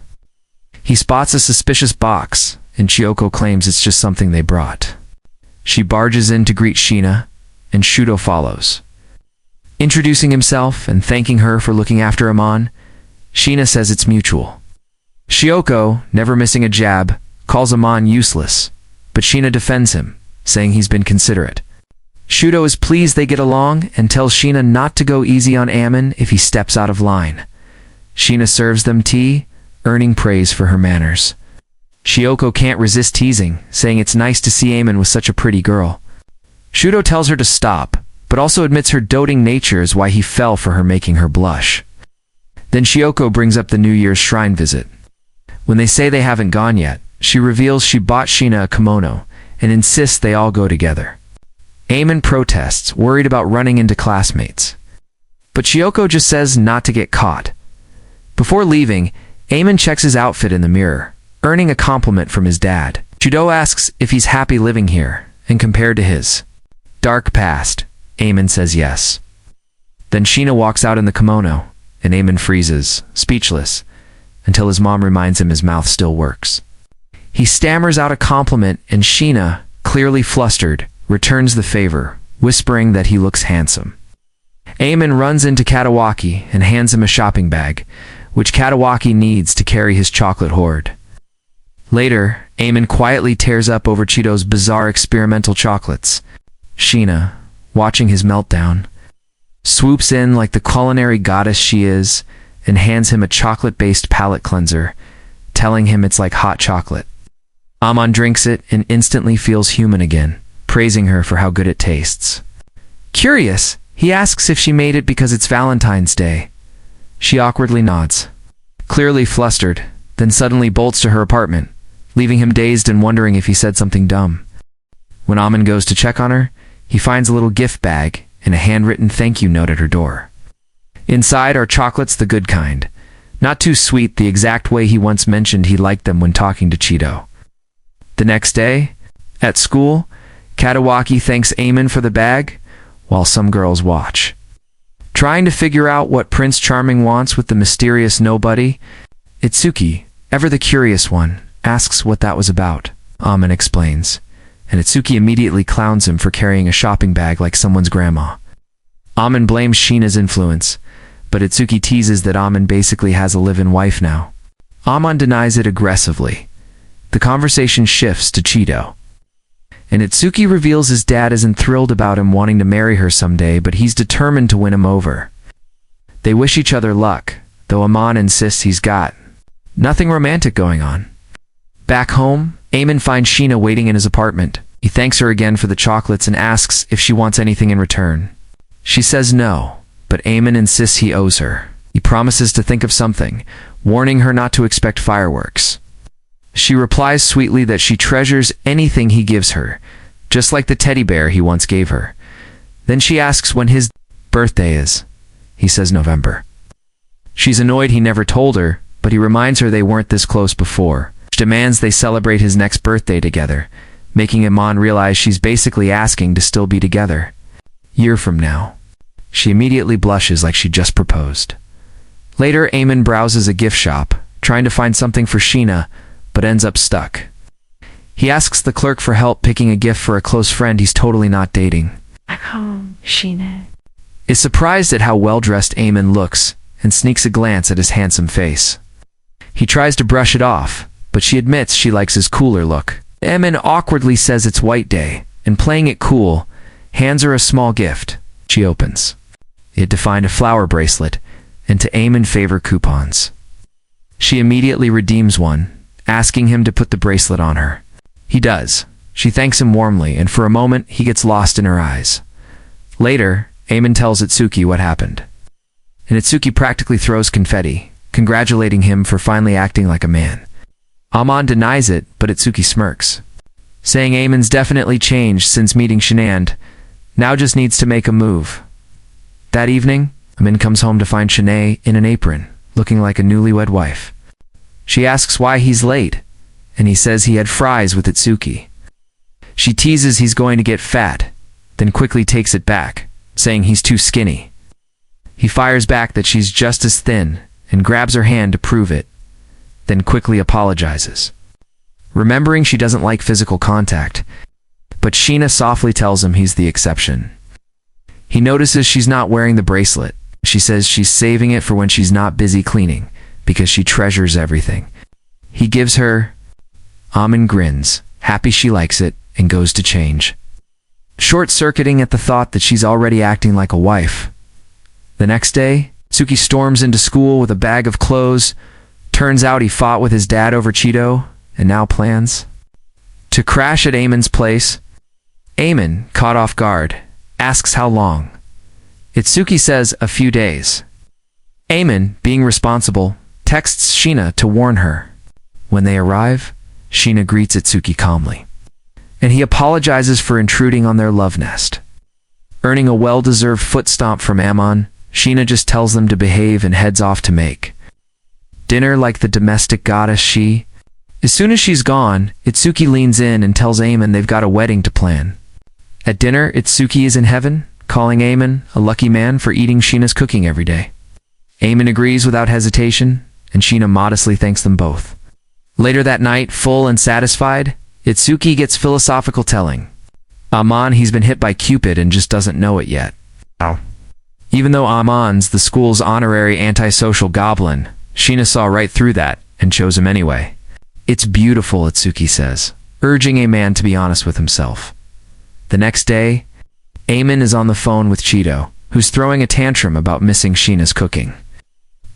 He spots a suspicious box, and Shioko claims it's just something they brought. She barges in to greet Sheena, and Shudo follows. Introducing himself and thanking her for looking after Amon, Sheena says it's mutual. Shioko, never missing a jab, calls Amon useless, but Sheena defends him, saying he's been considerate. Shudo is pleased they get along and tells Sheena not to go easy on Amon if he steps out of line. Sheena serves them tea, earning praise for her manners. Shioko can't resist teasing, saying it's nice to see Eamon with such a pretty girl. Shudo tells her to stop, but also admits her doting nature is why he fell for her, making her blush. Then Shioko brings up the New Year's shrine visit. When they say they haven't gone yet, she reveals she bought Sheena a kimono and insists they all go together. Eamon protests, worried about running into classmates. But Shioko just says not to get caught. Before leaving, Eamon checks his outfit in the mirror, earning a compliment from his dad. Shudo asks if he's happy living here, and compared to his dark past, Eamon says yes. Then Sheena walks out in the kimono, and Eamon freezes, speechless, until his mom reminds him his mouth still works. He stammers out a compliment, and Sheena, clearly flustered, returns the favor, whispering that he looks handsome. Eamon runs into Katawaki and hands him a shopping bag, which Katawaki needs to carry his chocolate hoard. Later, Eamon quietly tears up over Cheeto's bizarre experimental chocolates. Sheena, watching his meltdown, swoops in like the culinary goddess she is and hands him a chocolate-based palate cleanser, telling him it's like hot chocolate. Amon drinks it and instantly feels human again, praising her for how good it tastes. Curious, he asks if she made it because it's Valentine's Day. She awkwardly nods, clearly flustered, then suddenly bolts to her apartment, leaving him dazed and wondering if he said something dumb. When Amin goes to check on her, he finds a little gift bag and a handwritten thank you note at her door. Inside are chocolates, the good kind. Not too sweet, the exact way he once mentioned he liked them when talking to Cheeto. The next day, at school, Katawaki thanks Eamon for the bag, while some girls watch. Trying to figure out what Prince Charming wants with the mysterious nobody, Itsuki, ever the curious one, asks what that was about. Amin explains, and Itsuki immediately clowns him for carrying a shopping bag like someone's grandma. Amin blames Sheena's influence, but Itsuki teases that Amin basically has a live-in wife now. Amin denies it aggressively. The conversation shifts to Cheeto, and Itsuki reveals his dad isn't thrilled about him wanting to marry her someday, but he's determined to win him over. They wish each other luck, though Amin insists he's got nothing romantic going on. Back home, Eamon finds Sheena waiting in his apartment. He thanks her again for the chocolates and asks if she wants anything in return. She says no, but Eamon insists he owes her. He promises to think of something, warning her not to expect fireworks. She replies sweetly that she treasures anything he gives her, just like the teddy bear he once gave her. Then she asks when his birthday is. He says November. She's annoyed he never told her, but he reminds her they weren't this close before. She demands they celebrate his next birthday together, making Iman realize she's basically asking to still be together. Year from now. She immediately blushes like she just proposed. Later, Eamon browses a gift shop, trying to find something for Sheena, but ends up stuck. He asks the clerk for help picking a gift for a close friend he's totally not dating. Back home, Sheena Is surprised at how well-dressed Eamon looks and sneaks a glance at his handsome face. He tries to brush it off, but she admits she likes his cooler look. Eamon awkwardly says it's White Day, and playing it cool, hands her a small gift. She opens. It defined a flower bracelet, and to Eamon favor coupons. She immediately redeems one, asking him to put the bracelet on her. He does. She thanks him warmly, and for a moment he gets lost in her eyes. Later, Eamon tells Itsuki what happened. And Itsuki practically throws confetti, congratulating him for finally acting like a man. Aman denies it, but Itsuki smirks, saying Eamon's definitely changed since meeting Shenand, now just needs to make a move. That evening, Amin comes home to find Shanae in an apron, looking like a newlywed wife. She asks why he's late, and he says he had fries with Itsuki. She teases he's going to get fat, then quickly takes it back, saying he's too skinny. He fires back that she's just as thin, and grabs her hand to prove it, then quickly apologizes, remembering she doesn't like physical contact, but Sheena softly tells him he's the exception. He notices she's not wearing the bracelet. She says she's saving it for when she's not busy cleaning, because she treasures everything. He gives her. Amin grins, happy she likes it, and goes to change, short-circuiting at the thought that she's already acting like a wife. The next day, Suki storms into school with a bag of clothes. Turns out he fought with his dad over Cheeto, and now plans to crash at Eamon's place. Eamon, caught off guard, asks how long. Itsuki says a few days. Eamon, being responsible, texts Sheena to warn her. When they arrive, Sheena greets Itsuki calmly, and he apologizes for intruding on their love nest. Earning a well-deserved foot stomp from Ammon, Sheena just tells them to behave and heads off to make dinner like the domestic goddess she. As soon as she's gone, Itsuki leans in and tells Eamon they've got a wedding to plan. At dinner, Itsuki is in heaven, calling Eamon a lucky man for eating Sheena's cooking every day. Eamon agrees without hesitation, and Sheena modestly thanks them both. Later that night, full and satisfied, Itsuki gets philosophical telling Aman he's been hit by Cupid and just doesn't know it yet. Ow. Even though Amon's the school's honorary antisocial goblin, Sheena saw right through that and chose him anyway. It's beautiful, Itsuki says, urging a man to be honest with himself. The next day, Eamon is on the phone with Cheeto, who's throwing a tantrum about missing Sheena's cooking.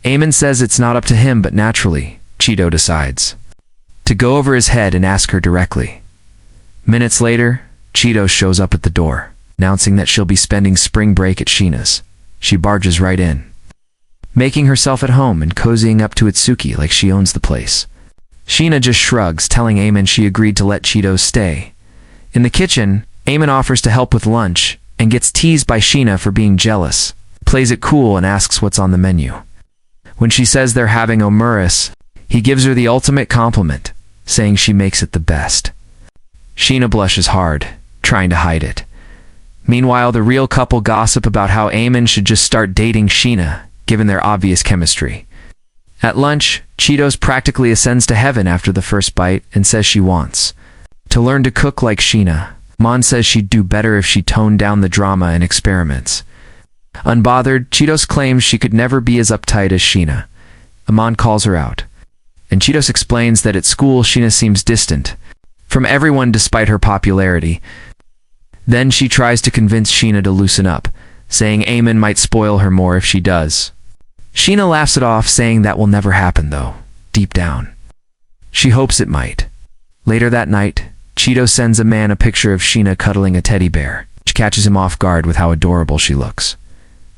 Eamon says it's not up to him, but naturally, Cheeto decides to go over his head and ask her directly. Minutes later, Cheeto shows up at the door, announcing that she'll be spending spring break at Sheena's. She barges right in. making herself at home and cozying up to Itsuki like she owns the place. Sheena just shrugs, telling Eamon she agreed to let Cheetos stay. In the kitchen, Eamon offers to help with lunch and gets teased by Sheena for being jealous, plays it cool and asks what's on the menu. When she says they're having omuris, he gives her the ultimate compliment, saying she makes it the best. Sheena blushes hard, trying to hide it. Meanwhile, the real couple gossip about how Eamon should just start dating Sheena, given their obvious chemistry. At lunch, Cheetos practically ascends to heaven after the first bite and says she wants to learn to cook like Sheena. Mon says she'd do better if she toned down the drama and experiments. Unbothered, Cheetos claims she could never be as uptight as Sheena. Amon calls her out, and Cheetos explains that at school Sheena seems distant from everyone despite her popularity. Then she tries to convince Sheena to loosen up, saying Eamon might spoil her more if she does. Sheena laughs it off, saying that will never happen though, deep down. She hopes it might. Later that night, Cheetos sends a man a picture of Sheena cuddling a teddy bear, which catches him off guard with how adorable she looks.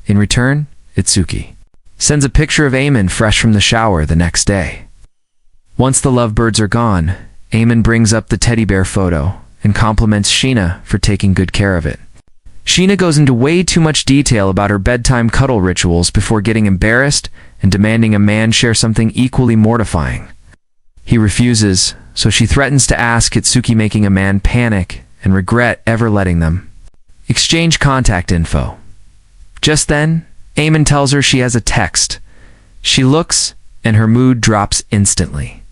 In return, Itsuki sends a picture of Eamon fresh from the shower the next day. Once the lovebirds are gone, Eamon brings up the teddy bear photo and compliments Sheena for taking good care of it. Sheena goes into way too much detail about her bedtime cuddle rituals before getting embarrassed and demanding a man share something equally mortifying. He refuses, so she threatens to ask Itsuki, making a man panic and regret ever letting them exchange contact info. Just then, Eamon tells her she has a text. She looks, and her mood drops instantly.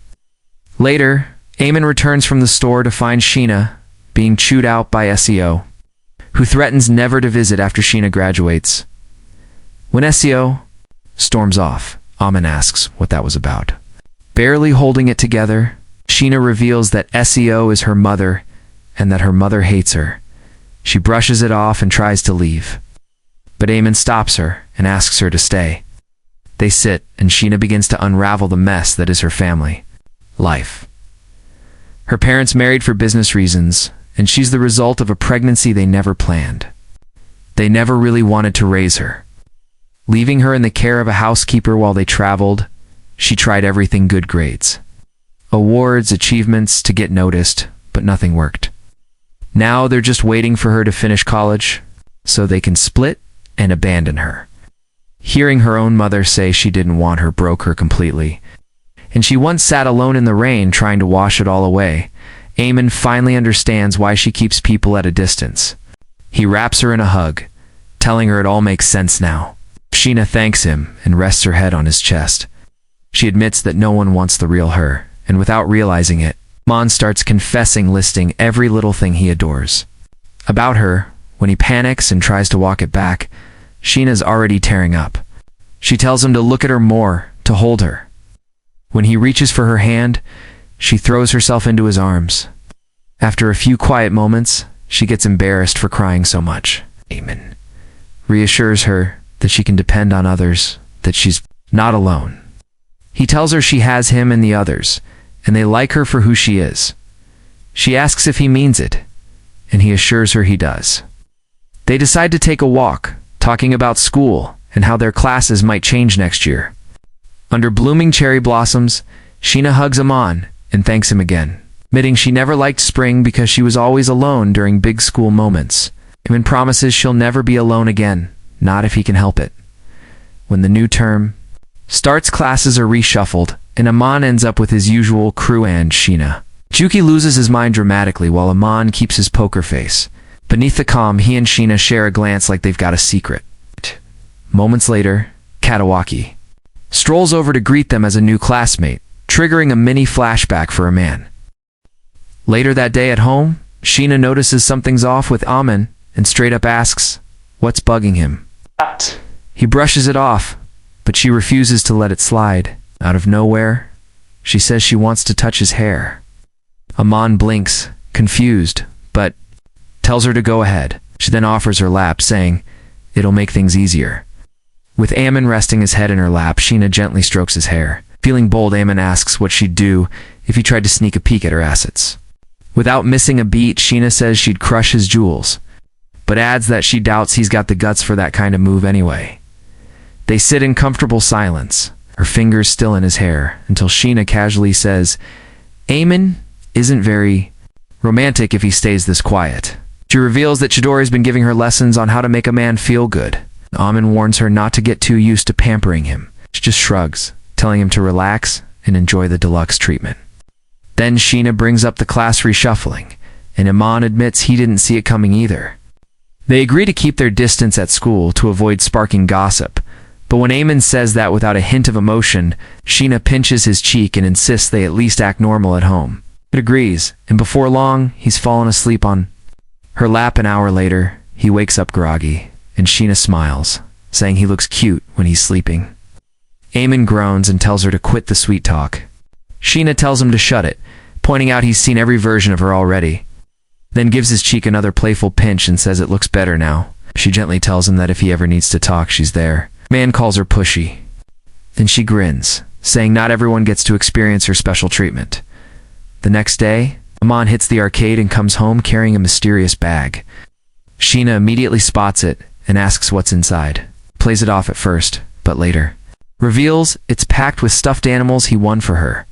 Later, Eamon returns from the store to find Sheena being chewed out by SEO, who threatens never to visit after Sheena graduates. When SEO storms off, Eamon asks what that was about. Barely holding it together, Sheena reveals that SEO is her mother and that her mother hates her. She brushes it off and tries to leave, but Eamon stops her and asks her to stay. They sit, and Sheena begins to unravel the mess that is her family life. Her parents married for business reasons, and she's the result of a pregnancy they never planned. They never really wanted to raise her. Leaving her in the care of a housekeeper while they traveled, she tried everything: good grades, awards, achievements, to get noticed, but nothing worked. Now they're just waiting for her to finish college so they can split and abandon her. Hearing her own mother say she didn't want her broke her completely, and she once sat alone in the rain trying to wash it all away. Eamon finally understands why she keeps people at a distance. He wraps her in a hug, telling her it all makes sense now. Sheena thanks him and rests her head on his chest. She admits that no one wants the real her, and without realizing it, Mon starts confessing, listing every little thing he adores about her. When he panics and tries to walk it back, Sheena's already tearing up. She tells him to look at her more, to hold her. When he reaches for her hand, she throws herself into his arms. After a few quiet moments, she gets embarrassed for crying so much. Eamon reassures her that she can depend on others, that she's not alone. He tells her she has him and the others, and they like her for who she is. She asks if he means it, and he assures her he does. They decide to take a walk, talking about school and how their classes might change next year. Under blooming cherry blossoms, Sheena hugs Amon and thanks him again, admitting she never liked spring because she was always alone during big school moments. Eamon promises she'll never be alone again, not if he can help it. When the new term starts, classes are reshuffled, and Amon ends up with his usual crew and Sheena. Juki loses his mind dramatically while Amon keeps his poker face. Beneath the calm, he and Sheena share a glance like they've got a secret. Moments later, Katawaki strolls over to greet them as a new classmate, triggering a mini flashback for a man. Later that day at home, Sheena notices something's off with Amon and straight up asks what's bugging him. He brushes it off, but she refuses to let it slide. Out of nowhere, she says she wants to touch his hair. Amon blinks, confused, but tells her to go ahead. She then offers her lap, saying it'll make things easier. With Amon resting his head in her lap, Sheena gently strokes his hair. Feeling bold, Amon asks what she'd do if he tried to sneak a peek at her assets. Without missing a beat, Sheena says she'd crush his jewels, but adds that she doubts he's got the guts for that kind of move anyway. They sit in comfortable silence, her fingers still in his hair, until Sheena casually says, "Eamon isn't very romantic if he stays this quiet." She reveals that Chidori's been giving her lessons on how to make a man feel good. Amin warns her not to get too used to pampering him. She just shrugs, telling him to relax and enjoy the deluxe treatment. Then Sheena brings up the class reshuffling, and Iman admits he didn't see it coming either. They agree to keep their distance at school to avoid sparking gossip, but when Eamon says that without a hint of emotion, Sheena pinches his cheek and insists they at least act normal at home. He agrees, and before long, he's fallen asleep on her lap. An hour later, he wakes up groggy, and Sheena smiles, saying he looks cute when he's sleeping. Eamon groans and tells her to quit the sweet talk. Sheena tells him to shut it, pointing out he's seen every version of her already, then gives his cheek another playful pinch and says it looks better now. She gently tells him that if he ever needs to talk, she's there. Man calls her pushy. Then she grins, saying not everyone gets to experience her special treatment. The next day, Iman hits the arcade and comes home carrying a mysterious bag. Sheena immediately spots it and asks what's inside. Plays it off at first, but later reveals it's packed with stuffed animals he won for her.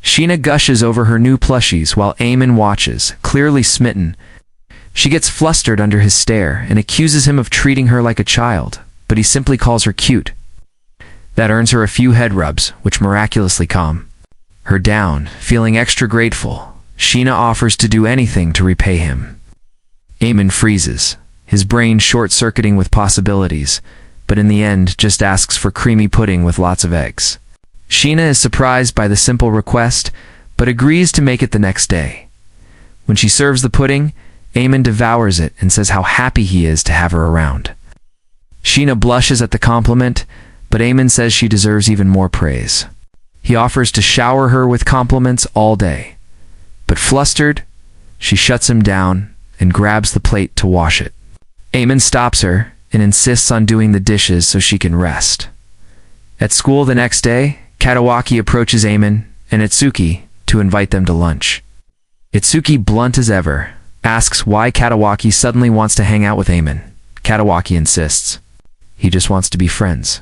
Sheena gushes over her new plushies while Eamon watches, clearly smitten. She gets flustered under his stare and accuses him of treating her like a child, but he simply calls her cute. That earns her a few head rubs, which miraculously calm her down. Feeling extra grateful, Sheena offers to do anything to repay him. Eamon freezes, his brain short-circuiting with possibilities, but in the end just asks for creamy pudding with lots of eggs. Sheena is surprised by the simple request, but agrees to make it the next day. When she serves the pudding, Eamon devours it and says how happy he is to have her around. Sheena blushes at the compliment, but Eamon says she deserves even more praise. He offers to shower her with compliments all day, but flustered, she shuts him down and grabs the plate to wash it. Eamon stops her and insists on doing the dishes so she can rest. At school the next day, Katawaki approaches Eamon and Itsuki to invite them to lunch. Itsuki, blunt as ever, asks why Katawaki suddenly wants to hang out with Eamon. Katawaki insists. He just wants to be friends.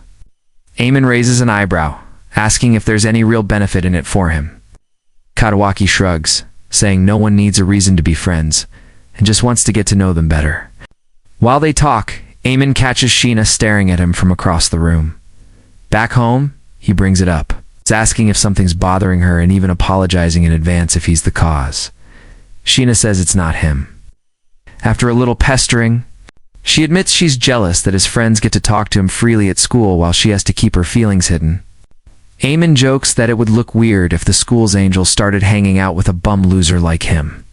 Eamon raises an eyebrow, asking if there's any real benefit in it for him. Katawaki shrugs, saying no one needs a reason to be friends, and just wants to get to know them better. While they talk, Eamon catches Sheena staring at him from across the room. Back home, he brings it up. He's asking if something's bothering her and even apologizing in advance if he's the cause. Sheena says it's not him. After a little pestering, she admits she's jealous that his friends get to talk to him freely at school while she has to keep her feelings hidden. Eamon jokes that it would look weird if the school's angel started hanging out with a bum loser like him.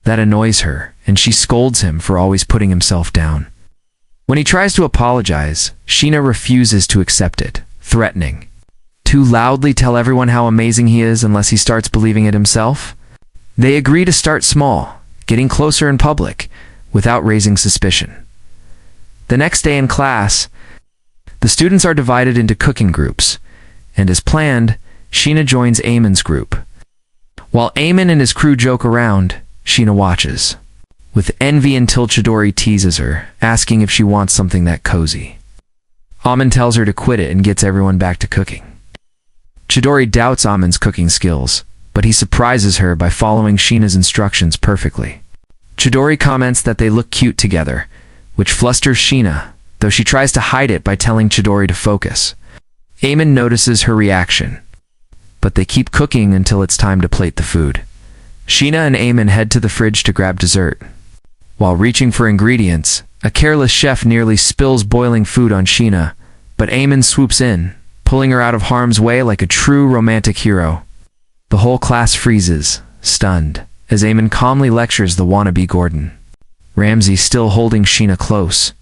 That annoys her, and she scolds him for always putting himself down. When he tries to apologize, Sheena refuses to accept it, threatening to loudly tell everyone how amazing he is unless he starts believing it himself. They agree to start small, getting closer in public, without raising suspicion. The next day in class, the students are divided into cooking groups, and as planned, Sheena joins Eamon's group. While Eamon and his crew joke around, Sheena watches, with envy until Chidori teases her, asking if she wants something that cozy. Amin tells her to quit it and gets everyone back to cooking. Chidori doubts Amin's cooking skills, but he surprises her by following Sheena's instructions perfectly. Chidori comments that they look cute together, which flusters Sheena, though she tries to hide it by telling Chidori to focus. Eamon notices her reaction, but they keep cooking until it's time to plate the food. Sheena and Eamon head to the fridge to grab dessert. While reaching for ingredients, a careless chef nearly spills boiling food on Sheena, but Eamon swoops in, pulling her out of harm's way like a true romantic hero. The whole class freezes, stunned, as Eamon calmly lectures the wannabe Gordon. Ramsay still holding Sheena close.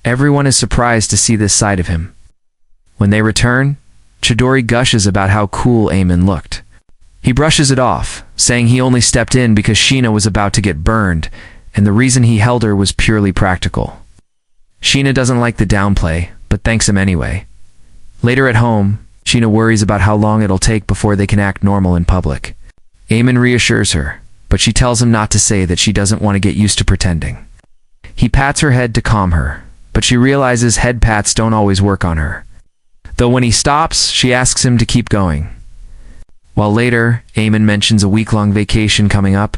Everyone is surprised to see this side of him. When they return, Chidori gushes about how cool Eamon looked. He brushes it off, saying he only stepped in because Sheena was about to get burned, and the reason he held her was purely practical. Sheena doesn't like the downplay, but thanks him anyway. Later at home, Sheena worries about how long it'll take before they can act normal in public. Eamon reassures her, but she tells him not to say that she doesn't want to get used to pretending. He pats her head to calm her, but she realizes head pats don't always work on her. Though when he stops, she asks him to keep going. While later, Eamon mentions a week-long vacation coming up,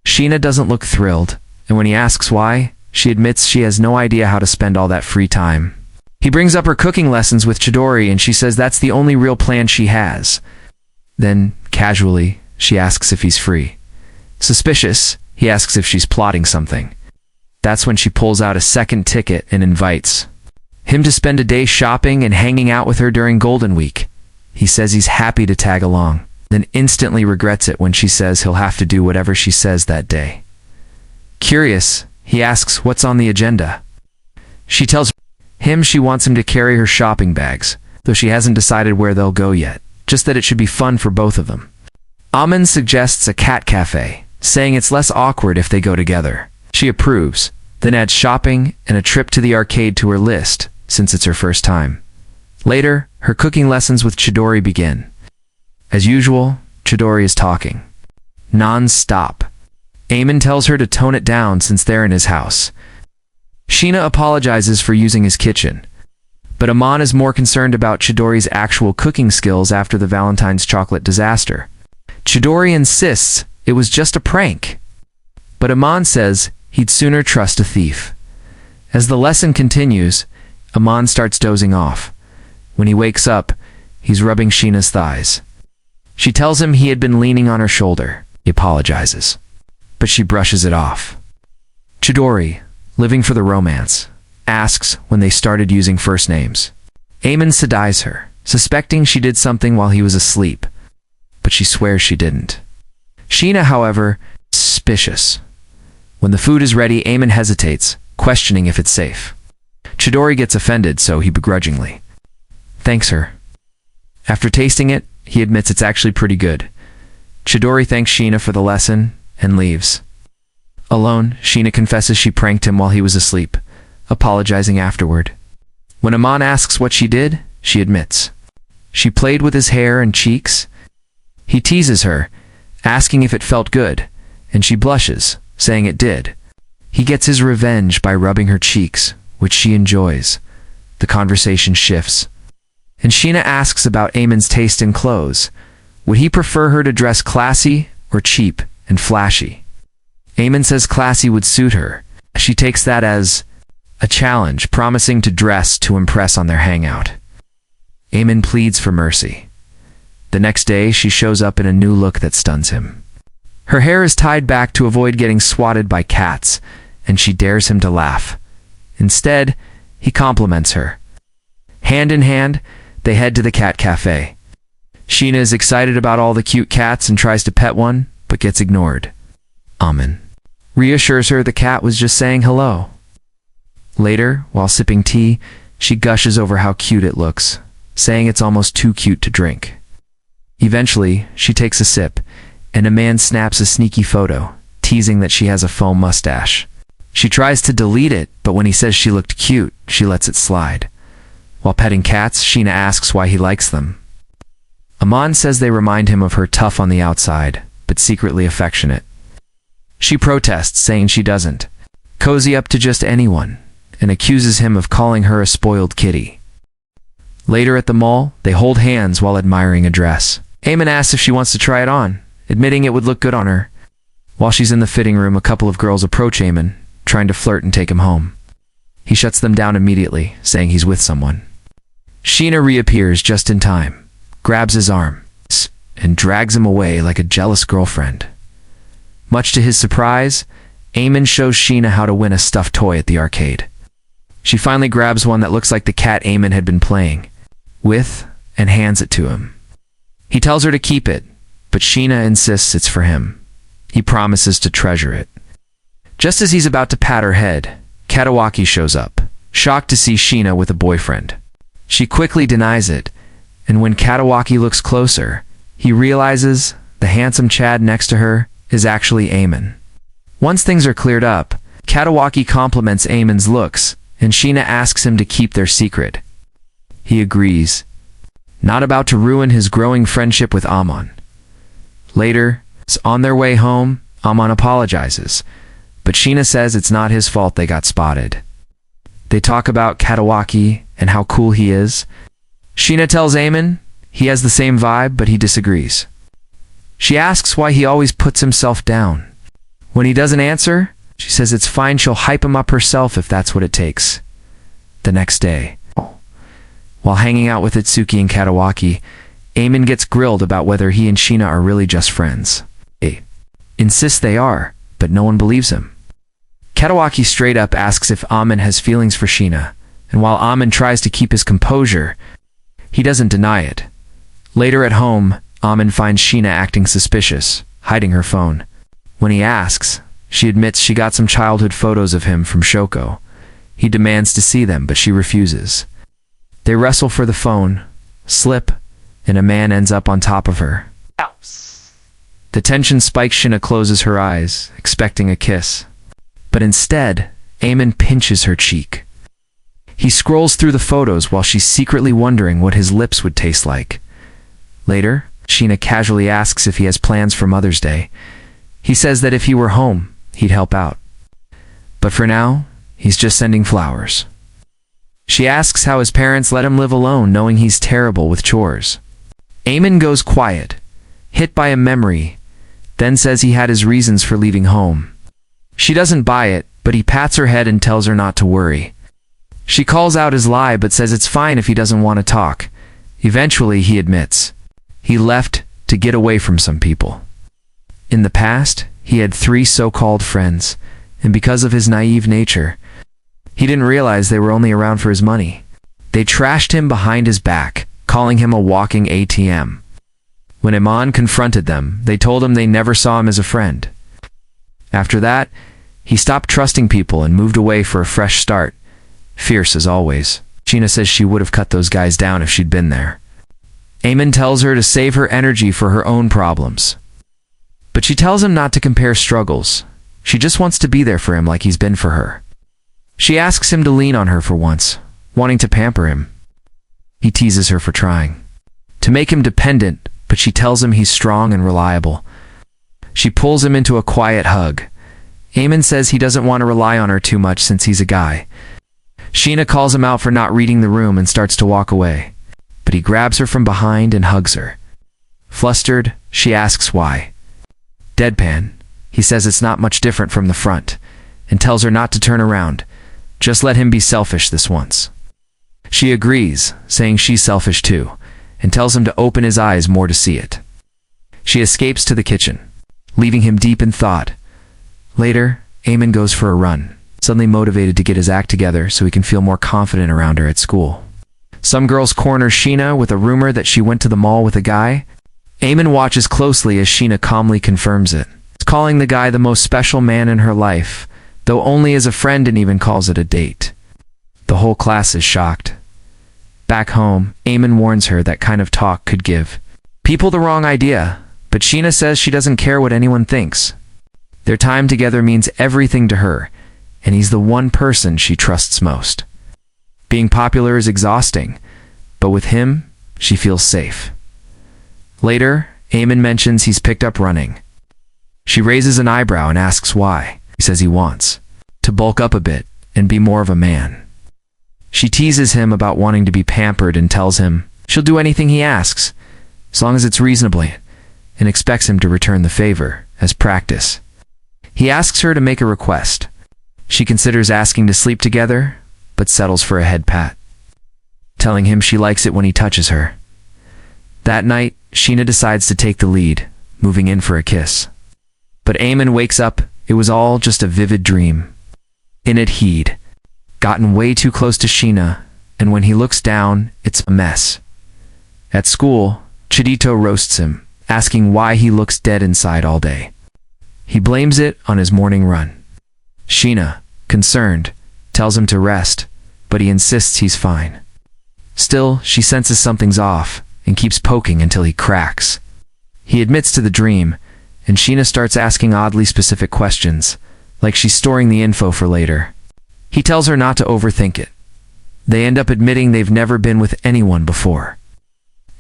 Sheena doesn't look thrilled, and when he asks why, she admits she has no idea how to spend all that free time. He brings up her cooking lessons with Chidori, and she says that's the only real plan she has. Then, casually, she asks if he's free. Suspicious, he asks if she's plotting something. That's when she pulls out a second ticket and invites him to spend a day shopping and hanging out with her during Golden Week. He says he's happy to tag along, then instantly regrets it when she says he'll have to do whatever she says that day. Curious, he asks what's on the agenda. She tells him she wants him to carry her shopping bags, though she hasn't decided where they'll go yet, just that it should be fun for both of them. Amin suggests a cat cafe, saying it's less awkward if they go together. She approves, then adds shopping and a trip to the arcade to her list, since it's her first time. Later, her cooking lessons with Chidori begin. As usual, Chidori is talking. Non-stop. Eamon tells her to tone it down since they're in his house. Sheena apologizes for using his kitchen, but Aman is more concerned about Chidori's actual cooking skills after the Valentine's chocolate disaster. Chidori insists it was just a prank, but Aman says he'd sooner trust a thief. As the lesson continues, Aman starts dozing off. When he wakes up, he's rubbing Sheena's thighs. She tells him he had been leaning on her shoulder. He apologizes, but she brushes it off. Chidori, living for the romance, asks when they started using first names. Eamon sadies her, suspecting she did something while he was asleep, but she swears she didn't. Sheena, however, is suspicious. When the food is ready, Eamon hesitates, questioning if it's safe. Chidori gets offended, so he begrudgingly thanks her. After tasting it, he admits it's actually pretty good. Chidori thanks Sheena for the lesson and leaves. Alone, Sheena confesses she pranked him while he was asleep, apologizing afterward. When Aman asks what she did, she admits. She played with his hair and cheeks. He teases her, asking if it felt good, and she blushes, saying it did. He gets his revenge by rubbing her cheeks, which she enjoys. The conversation shifts, and Sheena asks about Eamon's taste in clothes. Would he prefer her to dress classy or cheap and flashy? Eamon says classy would suit her. She takes that as a challenge, promising to dress to impress on their hangout. Eamon pleads for mercy. The next day, she shows up in a new look that stuns him. Her hair is tied back to avoid getting swatted by cats, and she dares him to laugh. Instead, he compliments her. Hand in hand, they head to the cat cafe. Sheena is excited about all the cute cats and tries to pet one, but gets ignored. Amin reassures her the cat was just saying hello. Later, while sipping tea, she gushes over how cute it looks, saying it's almost too cute to drink. Eventually, she takes a sip, and a man snaps a sneaky photo, teasing that she has a foam mustache. She tries to delete it, but when he says she looked cute, she lets it slide. While petting cats, Sheena asks why he likes them. Aman says they remind him of her tough on the outside, but secretly affectionate. She protests, saying she doesn't cozy up to just anyone, and accuses him of calling her a spoiled kitty. Later at the mall, they hold hands while admiring a dress. Eamon asks if she wants to try it on, admitting it would look good on her. While she's in the fitting room, a couple of girls approach Eamon, trying to flirt and take him home. He shuts them down immediately, saying he's with someone. Sheena reappears just in time, grabs his arm, and drags him away like a jealous girlfriend. Much to his surprise, Eamon shows Sheena how to win a stuffed toy at the arcade. She finally grabs one that looks like the cat Eamon had been playing with and hands it to him. He tells her to keep it, but Sheena insists it's for him. He promises to treasure it. Just as he's about to pat her head, Katawaki shows up, shocked to see Sheena with a boyfriend. She quickly denies it, and when Katawaki looks closer, he realizes the handsome Chad next to her is actually Eamon. Once things are cleared up, Katawaki compliments Eamon's looks, and Sheena asks him to keep their secret. He agrees, not about to ruin his growing friendship with Aman. Later, on their way home, Aman apologizes, but Sheena says it's not his fault they got spotted. They talk about Katawaki and how cool he is. Sheena tells Eamon he has the same vibe, but he disagrees. She asks why he always puts himself down. When he doesn't answer, she says it's fine, she'll hype him up herself if that's what it takes. The next day, while hanging out with Itsuki and Katawaki, Eamon gets grilled about whether he and Sheena are really just friends. He insists they are, but no one believes him. Katawaki straight up asks if Eamon has feelings for Sheena, and while Eamon tries to keep his composure, he doesn't deny it. Later at home, Eamon finds Sheena acting suspicious, hiding her phone. When he asks, she admits she got some childhood photos of him from Shoko. He demands to see them, but she refuses. They wrestle for the phone, slip, and a man ends up on top of her. The tension spikes. Sheena closes her eyes, expecting a kiss. But instead, Eamon pinches her cheek. He scrolls through the photos while she's secretly wondering what his lips would taste like. Later, Sheena casually asks if he has plans for Mother's Day. He says that if he were home, he'd help out. But for now, he's just sending flowers. She asks how his parents let him live alone knowing he's terrible with chores. Eamon goes quiet, hit by a memory, then says he had his reasons for leaving home. She doesn't buy it, but he pats her head and tells her not to worry. She calls out his lie but says it's fine if he doesn't want to talk. Eventually, he admits. He left to get away from some people. In the past, he had 3 so-called friends, and because of his naive nature, he didn't realize they were only around for his money. They trashed him behind his back, calling him a walking ATM. When Iman confronted them, they told him they never saw him as a friend. After that, he stopped trusting people and moved away for a fresh start. Fierce as always. Sheena says she would have cut those guys down if she'd been there. Eamon tells her to save her energy for her own problems. But she tells him not to compare struggles. She just wants to be there for him like he's been for her. She asks him to lean on her for once, wanting to pamper him. He teases her for trying to make him dependent, but she tells him he's strong and reliable. She pulls him into a quiet hug. Eamon says he doesn't want to rely on her too much since he's a guy. Sheena calls him out for not reading the room and starts to walk away, but he grabs her from behind and hugs her. Flustered, she asks why. Deadpan, he says it's not much different from the front, and tells her not to turn around. Just let him be selfish this once. She agrees, saying she's selfish too, and tells him to open his eyes more to see it. She escapes to the kitchen, leaving him deep in thought. Later, Eamon goes for a run, suddenly motivated to get his act together so he can feel more confident around her at school. Some girls corner Sheena with a rumor that she went to the mall with a guy. Eamon watches closely as Sheena calmly confirms it, calling the guy the most special man in her life, though only as a friend, and even calls it a date. The whole class is shocked. Back home, Eamon warns her that kind of talk could give people the wrong idea, but Sheena says she doesn't care what anyone thinks. Their time together means everything to her, and he's the one person she trusts most. Being popular is exhausting, but with him, she feels safe. Later, Eamon mentions he's picked up running. She raises an eyebrow and asks why. He says he wants to bulk up a bit and be more of a man. She teases him about wanting to be pampered and tells him she'll do anything he asks, as long as it's reasonably, and expects him to return the favor as practice. He asks her to make a request. She considers asking to sleep together, but settles for a head pat, telling him she likes it when he touches her. That night, Sheena decides to take the lead, moving in for a kiss. But Eamon wakes up. It was all just a vivid dream. In it, he'd gotten way too close to Sheena, and when he looks down, it's a mess. At school, Chidito roasts him, asking why he looks dead inside all day. He blames it on his morning run. Sheena, concerned, tells him to rest, but he insists he's fine. Still, she senses something's off and keeps poking until he cracks. He admits to the dream, and Sheena starts asking oddly specific questions, like she's storing the info for later. He tells her not to overthink it. They end up admitting they've never been with anyone before.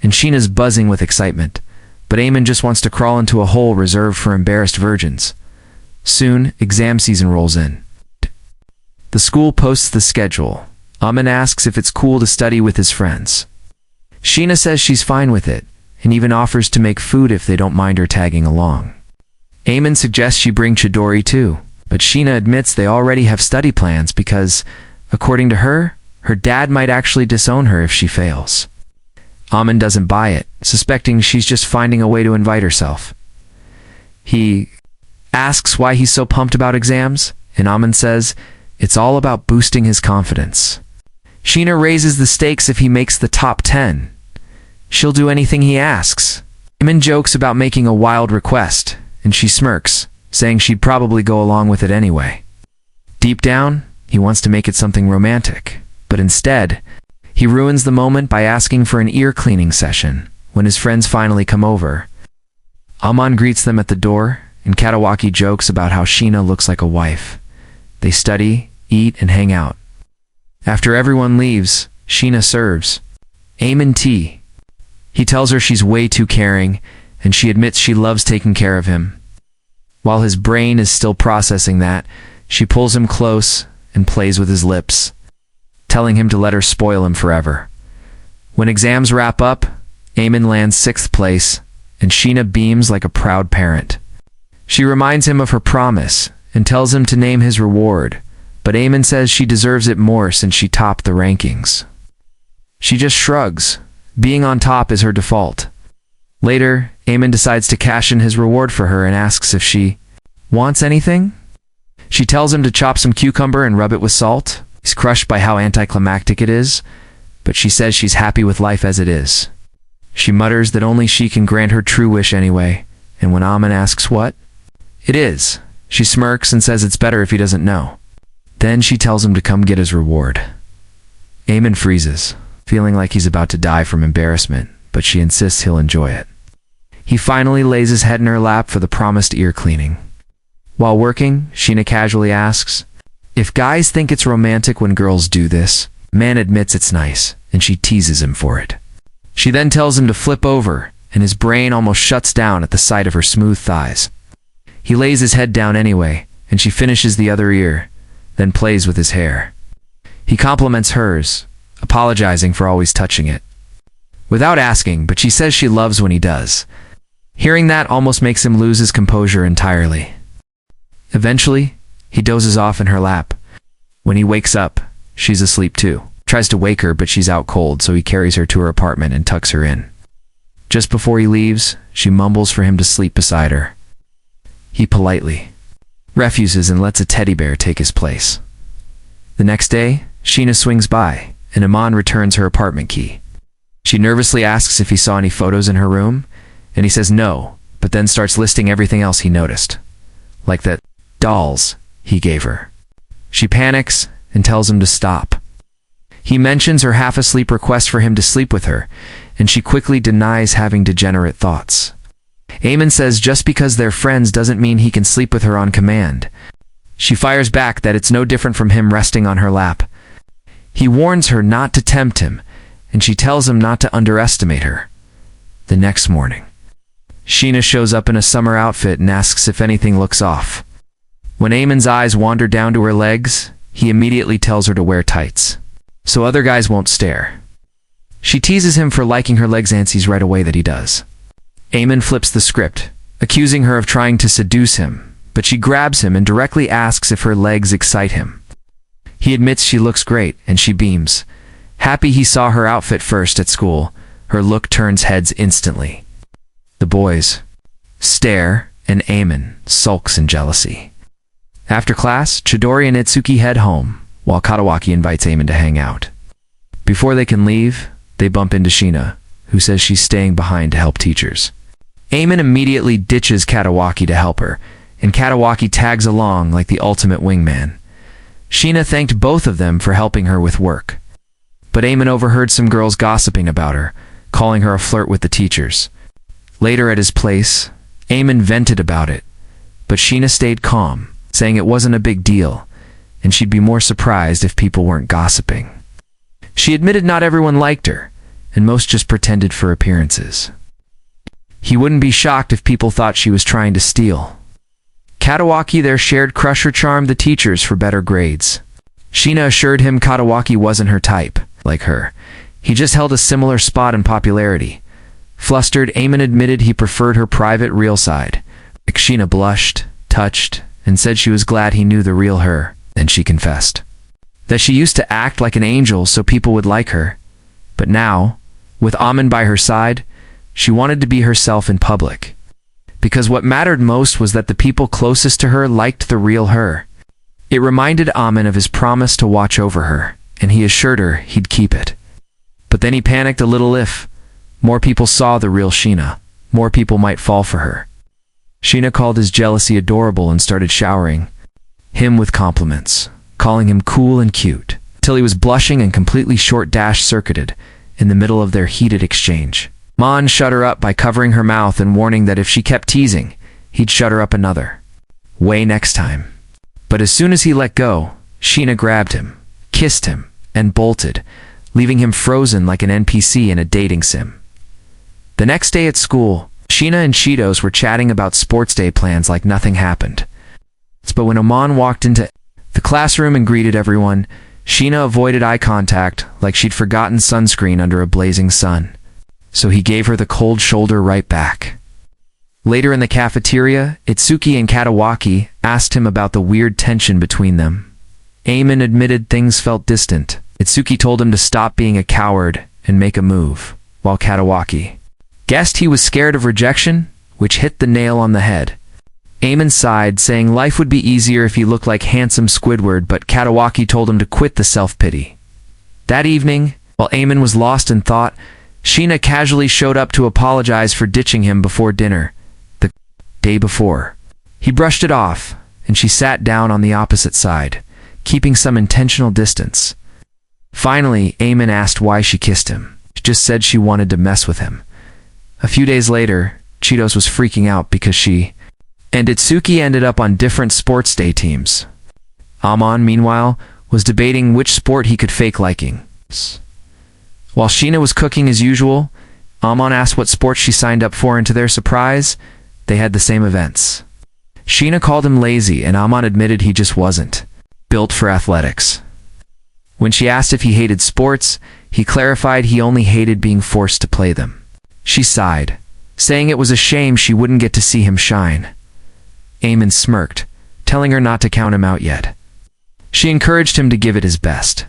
And Sheena's buzzing with excitement, but Eamon just wants to crawl into a hole reserved for embarrassed virgins. Soon, exam season rolls in. The school posts the schedule. Amin asks if it's cool to study with his friends. Sheena says she's fine with it, and even offers to make food if they don't mind her tagging along. Eamon suggests she bring Chidori too, but Sheena admits they already have study plans because, according to her, her dad might actually disown her if she fails. Amin doesn't buy it, suspecting she's just finding a way to invite herself. He asks why he's so pumped about exams, and Amin says it's all about boosting his confidence. Sheena raises the stakes if he makes the top 10. She'll do anything he asks. Eamon jokes about making a wild request, and she smirks, saying she'd probably go along with it anyway. Deep down, he wants to make it something romantic, but instead, he ruins the moment by asking for an ear cleaning session when his friends finally come over. Aman greets them at the door, and Katawaki jokes about how Sheena looks like a wife. They study, eat, and hang out. After everyone leaves, Sheena serves Eamon tea. He tells her she's way too caring, and she admits she loves taking care of him. While his brain is still processing that, she pulls him close and plays with his lips, telling him to let her spoil him forever. When exams wrap up, Eamon lands 6th place, and Sheena beams like a proud parent. She reminds him of her promise and tells him to name his reward, but Eamon says she deserves it more since she topped the rankings. She just shrugs. Being on top is her default. Later, Eamon decides to cash in his reward for her and asks if she wants anything. She tells him to chop some cucumber and rub it with salt. He's crushed by how anticlimactic it is, but she says she's happy with life as it is. She mutters that only she can grant her true wish anyway, and when Amin asks what it is, she smirks and says it's better if he doesn't know. Then she tells him to come get his reward. Eamon freezes, feeling like he's about to die from embarrassment, but she insists he'll enjoy it. He finally lays his head in her lap for the promised ear cleaning. While working, Sheena casually asks if guys think it's romantic when girls do this. Man admits it's nice, and she teases him for it. She then tells him to flip over, and his brain almost shuts down at the sight of her smooth thighs. He lays his head down anyway, and she finishes the other ear, then plays with his hair. He compliments hers, apologizing for always touching it. Without asking, but she says she loves when he does. Hearing that almost makes him lose his composure entirely. Eventually, he dozes off in her lap. When he wakes up, she's asleep too. Tries to wake her, but she's out cold, so he carries her to her apartment and tucks her in. Just before he leaves, she mumbles for him to sleep beside her. He politely refuses and lets a teddy bear take his place. The next day, Sheena swings by, and Aman returns her apartment key. She nervously asks if he saw any photos in her room, and he says no, but then starts listing everything else he noticed, like the dolls he gave her. She panics and tells him to stop. He mentions her half-asleep request for him to sleep with her, and she quickly denies having degenerate thoughts. Eamon says just because they're friends doesn't mean he can sleep with her on command. She fires back that it's no different from him resting on her lap. He warns her not to tempt him, and she tells him not to underestimate her. The next morning, Sheena shows up in a summer outfit and asks if anything looks off. When Eamon's eyes wander down to her legs, he immediately tells her to wear tights, so other guys won't stare. She teases him for liking her legs and sees right away that he does. Eamon flips the script, accusing her of trying to seduce him, but she grabs him and directly asks if her legs excite him. He admits she looks great, and she beams. Happy he saw her outfit first at school, her look turns heads instantly. The boys stare, and Eamon sulks in jealousy. After class, Chidori and Itsuki head home, while Katawaki invites Eamon to hang out. Before they can leave, they bump into Sheena, who says she's staying behind to help teachers. Eamon immediately ditches Katawaki to help her, and Katawaki tags along like the ultimate wingman. Sheena thanked both of them for helping her with work. But Eamon overheard some girls gossiping about her, calling her a flirt with the teachers. Later at his place, Eamon vented about it, but Sheena stayed calm, saying it wasn't a big deal, and she'd be more surprised if people weren't gossiping. She admitted not everyone liked her, and most just pretended for appearances. He wouldn't be shocked if people thought she was trying to steal. Katawaki, their shared crusher, charmed the teachers for better grades. Sheena assured him Katawaki wasn't her type, like her. He just held a similar spot in popularity. Flustered, Eamon admitted he preferred her private, real side. Sheena blushed, touched, and said she was glad he knew the real her. Then she confessed that she used to act like an angel so people would like her. But now, with Amon by her side, she wanted to be herself in public. Because what mattered most was that the people closest to her liked the real her. It reminded Amon of his promise to watch over her, and he assured her he'd keep it. But then he panicked a little. If more people saw the real Sheena, more people might fall for her. Sheena called his jealousy adorable and started showering him with compliments, calling him cool and cute, till he was blushing and completely short-circuited in the middle of their heated exchange. Mon shut her up by covering her mouth and warning that if she kept teasing, he'd shut her up another way next time. But as soon as he let go, Sheena grabbed him, kissed him, and bolted, leaving him frozen like an NPC in a dating sim. The next day at school, Sheena and Cheetos were chatting about sports day plans like nothing happened. But when Amon walked into the classroom and greeted everyone, Sheena avoided eye contact like she'd forgotten sunscreen under a blazing sun. So he gave her the cold shoulder right back. Later in the cafeteria, Itsuki and Katawaki asked him about the weird tension between them. Eamon admitted things felt distant. Itsuki told him to stop being a coward and make a move, while Katawaki guessed he was scared of rejection, which hit the nail on the head. Eamon sighed, saying life would be easier if he looked like handsome Squidward, but Katawaki told him to quit the self-pity. That evening, while Eamon was lost in thought, Sheena casually showed up to apologize for ditching him before dinner, the day before. He brushed it off, and she sat down on the opposite side, keeping some intentional distance. Finally, Eamon asked why she kissed him. She just said she wanted to mess with him. A few days later, Cheetos was freaking out because she and Itsuki ended up on different sports day teams. Amon, meanwhile, was debating which sport he could fake liking. While Sheena was cooking as usual, Amon asked what sport she signed up for, and to their surprise, they had the same events. Sheena called him lazy, and Amon admitted he just wasn't built for athletics. When she asked if he hated sports, he clarified he only hated being forced to play them. She sighed, saying it was a shame she wouldn't get to see him shine. Eamon smirked, telling her not to count him out yet. She encouraged him to give it his best.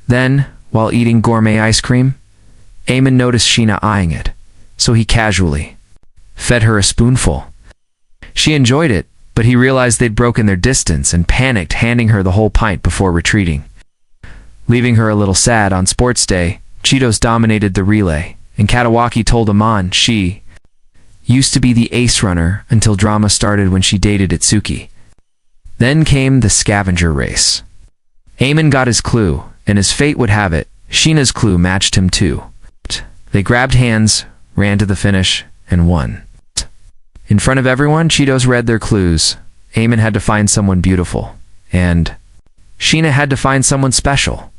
Then, while eating gourmet ice cream, Eamon noticed Sheena eyeing it, so he casually fed her a spoonful. She enjoyed it, but he realized they'd broken their distance and panicked, handing her the whole pint before retreating. Leaving her a little sad on sports day, Cheetos dominated the relay, and Katawaki told Amon she used to be the ace runner until drama started when she dated Itsuki. Then came the scavenger race. Eamon got his clue, and as fate would have it, Sheena's clue matched him too. They grabbed hands, ran to the finish, and won. In front of everyone, Cheetos read their clues. Eamon had to find someone beautiful, and Sheena had to find someone special.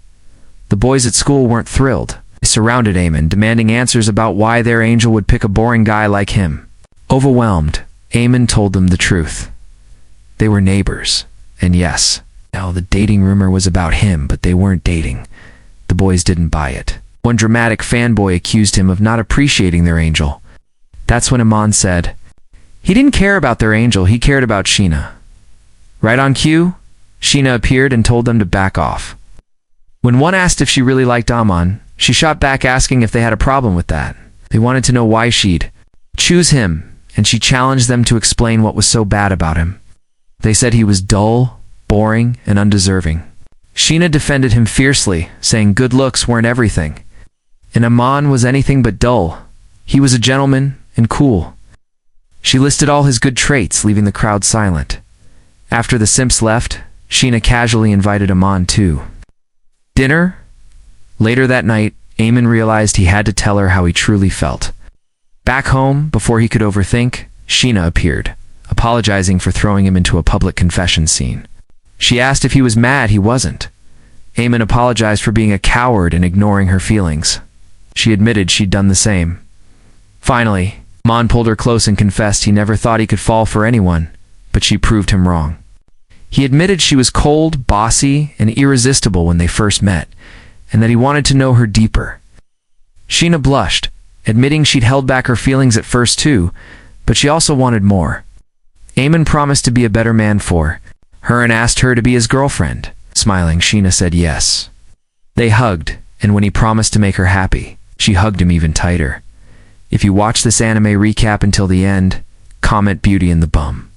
The boys at school weren't thrilled. They surrounded Eamon, demanding answers about why their angel would pick a boring guy like him. Overwhelmed, Eamon told them the truth. They were neighbors, and yes, now the dating rumor was about him, but they weren't dating. The boys didn't buy it. One dramatic fanboy accused him of not appreciating their angel. That's when Amon said, he didn't care about their angel, he cared about Sheena. Right on cue, Sheena appeared and told them to back off. When one asked if she really liked Amon, she shot back asking if they had a problem with that. They wanted to know why she'd choose him, and she challenged them to explain what was so bad about him. They said he was dull, boring, and undeserving. Sheena defended him fiercely, saying good looks weren't everything. And Amon was anything but dull. He was a gentleman and cool. She listed all his good traits, leaving the crowd silent. After the simps left, Sheena casually invited Amon too. Dinner? Later that night, Eamon realized he had to tell her how he truly felt. Back home, before he could overthink, Sheena appeared, apologizing for throwing him into a public confession scene. She asked if he was mad. He wasn't. Eamon apologized for being a coward and ignoring her feelings. She admitted she'd done the same. Finally, Amon pulled her close and confessed he never thought he could fall for anyone, but she proved him wrong. He admitted she was cold, bossy, and irresistible when they first met, and that he wanted to know her deeper. Sheena blushed, admitting she'd held back her feelings at first too, but she also wanted more. Eamon promised to be a better man for her and asked her to be his girlfriend. Smiling, Sheena said yes. They hugged, and when he promised to make her happy, she hugged him even tighter. If you watch this anime recap until the end, comment Beauty and the Bum.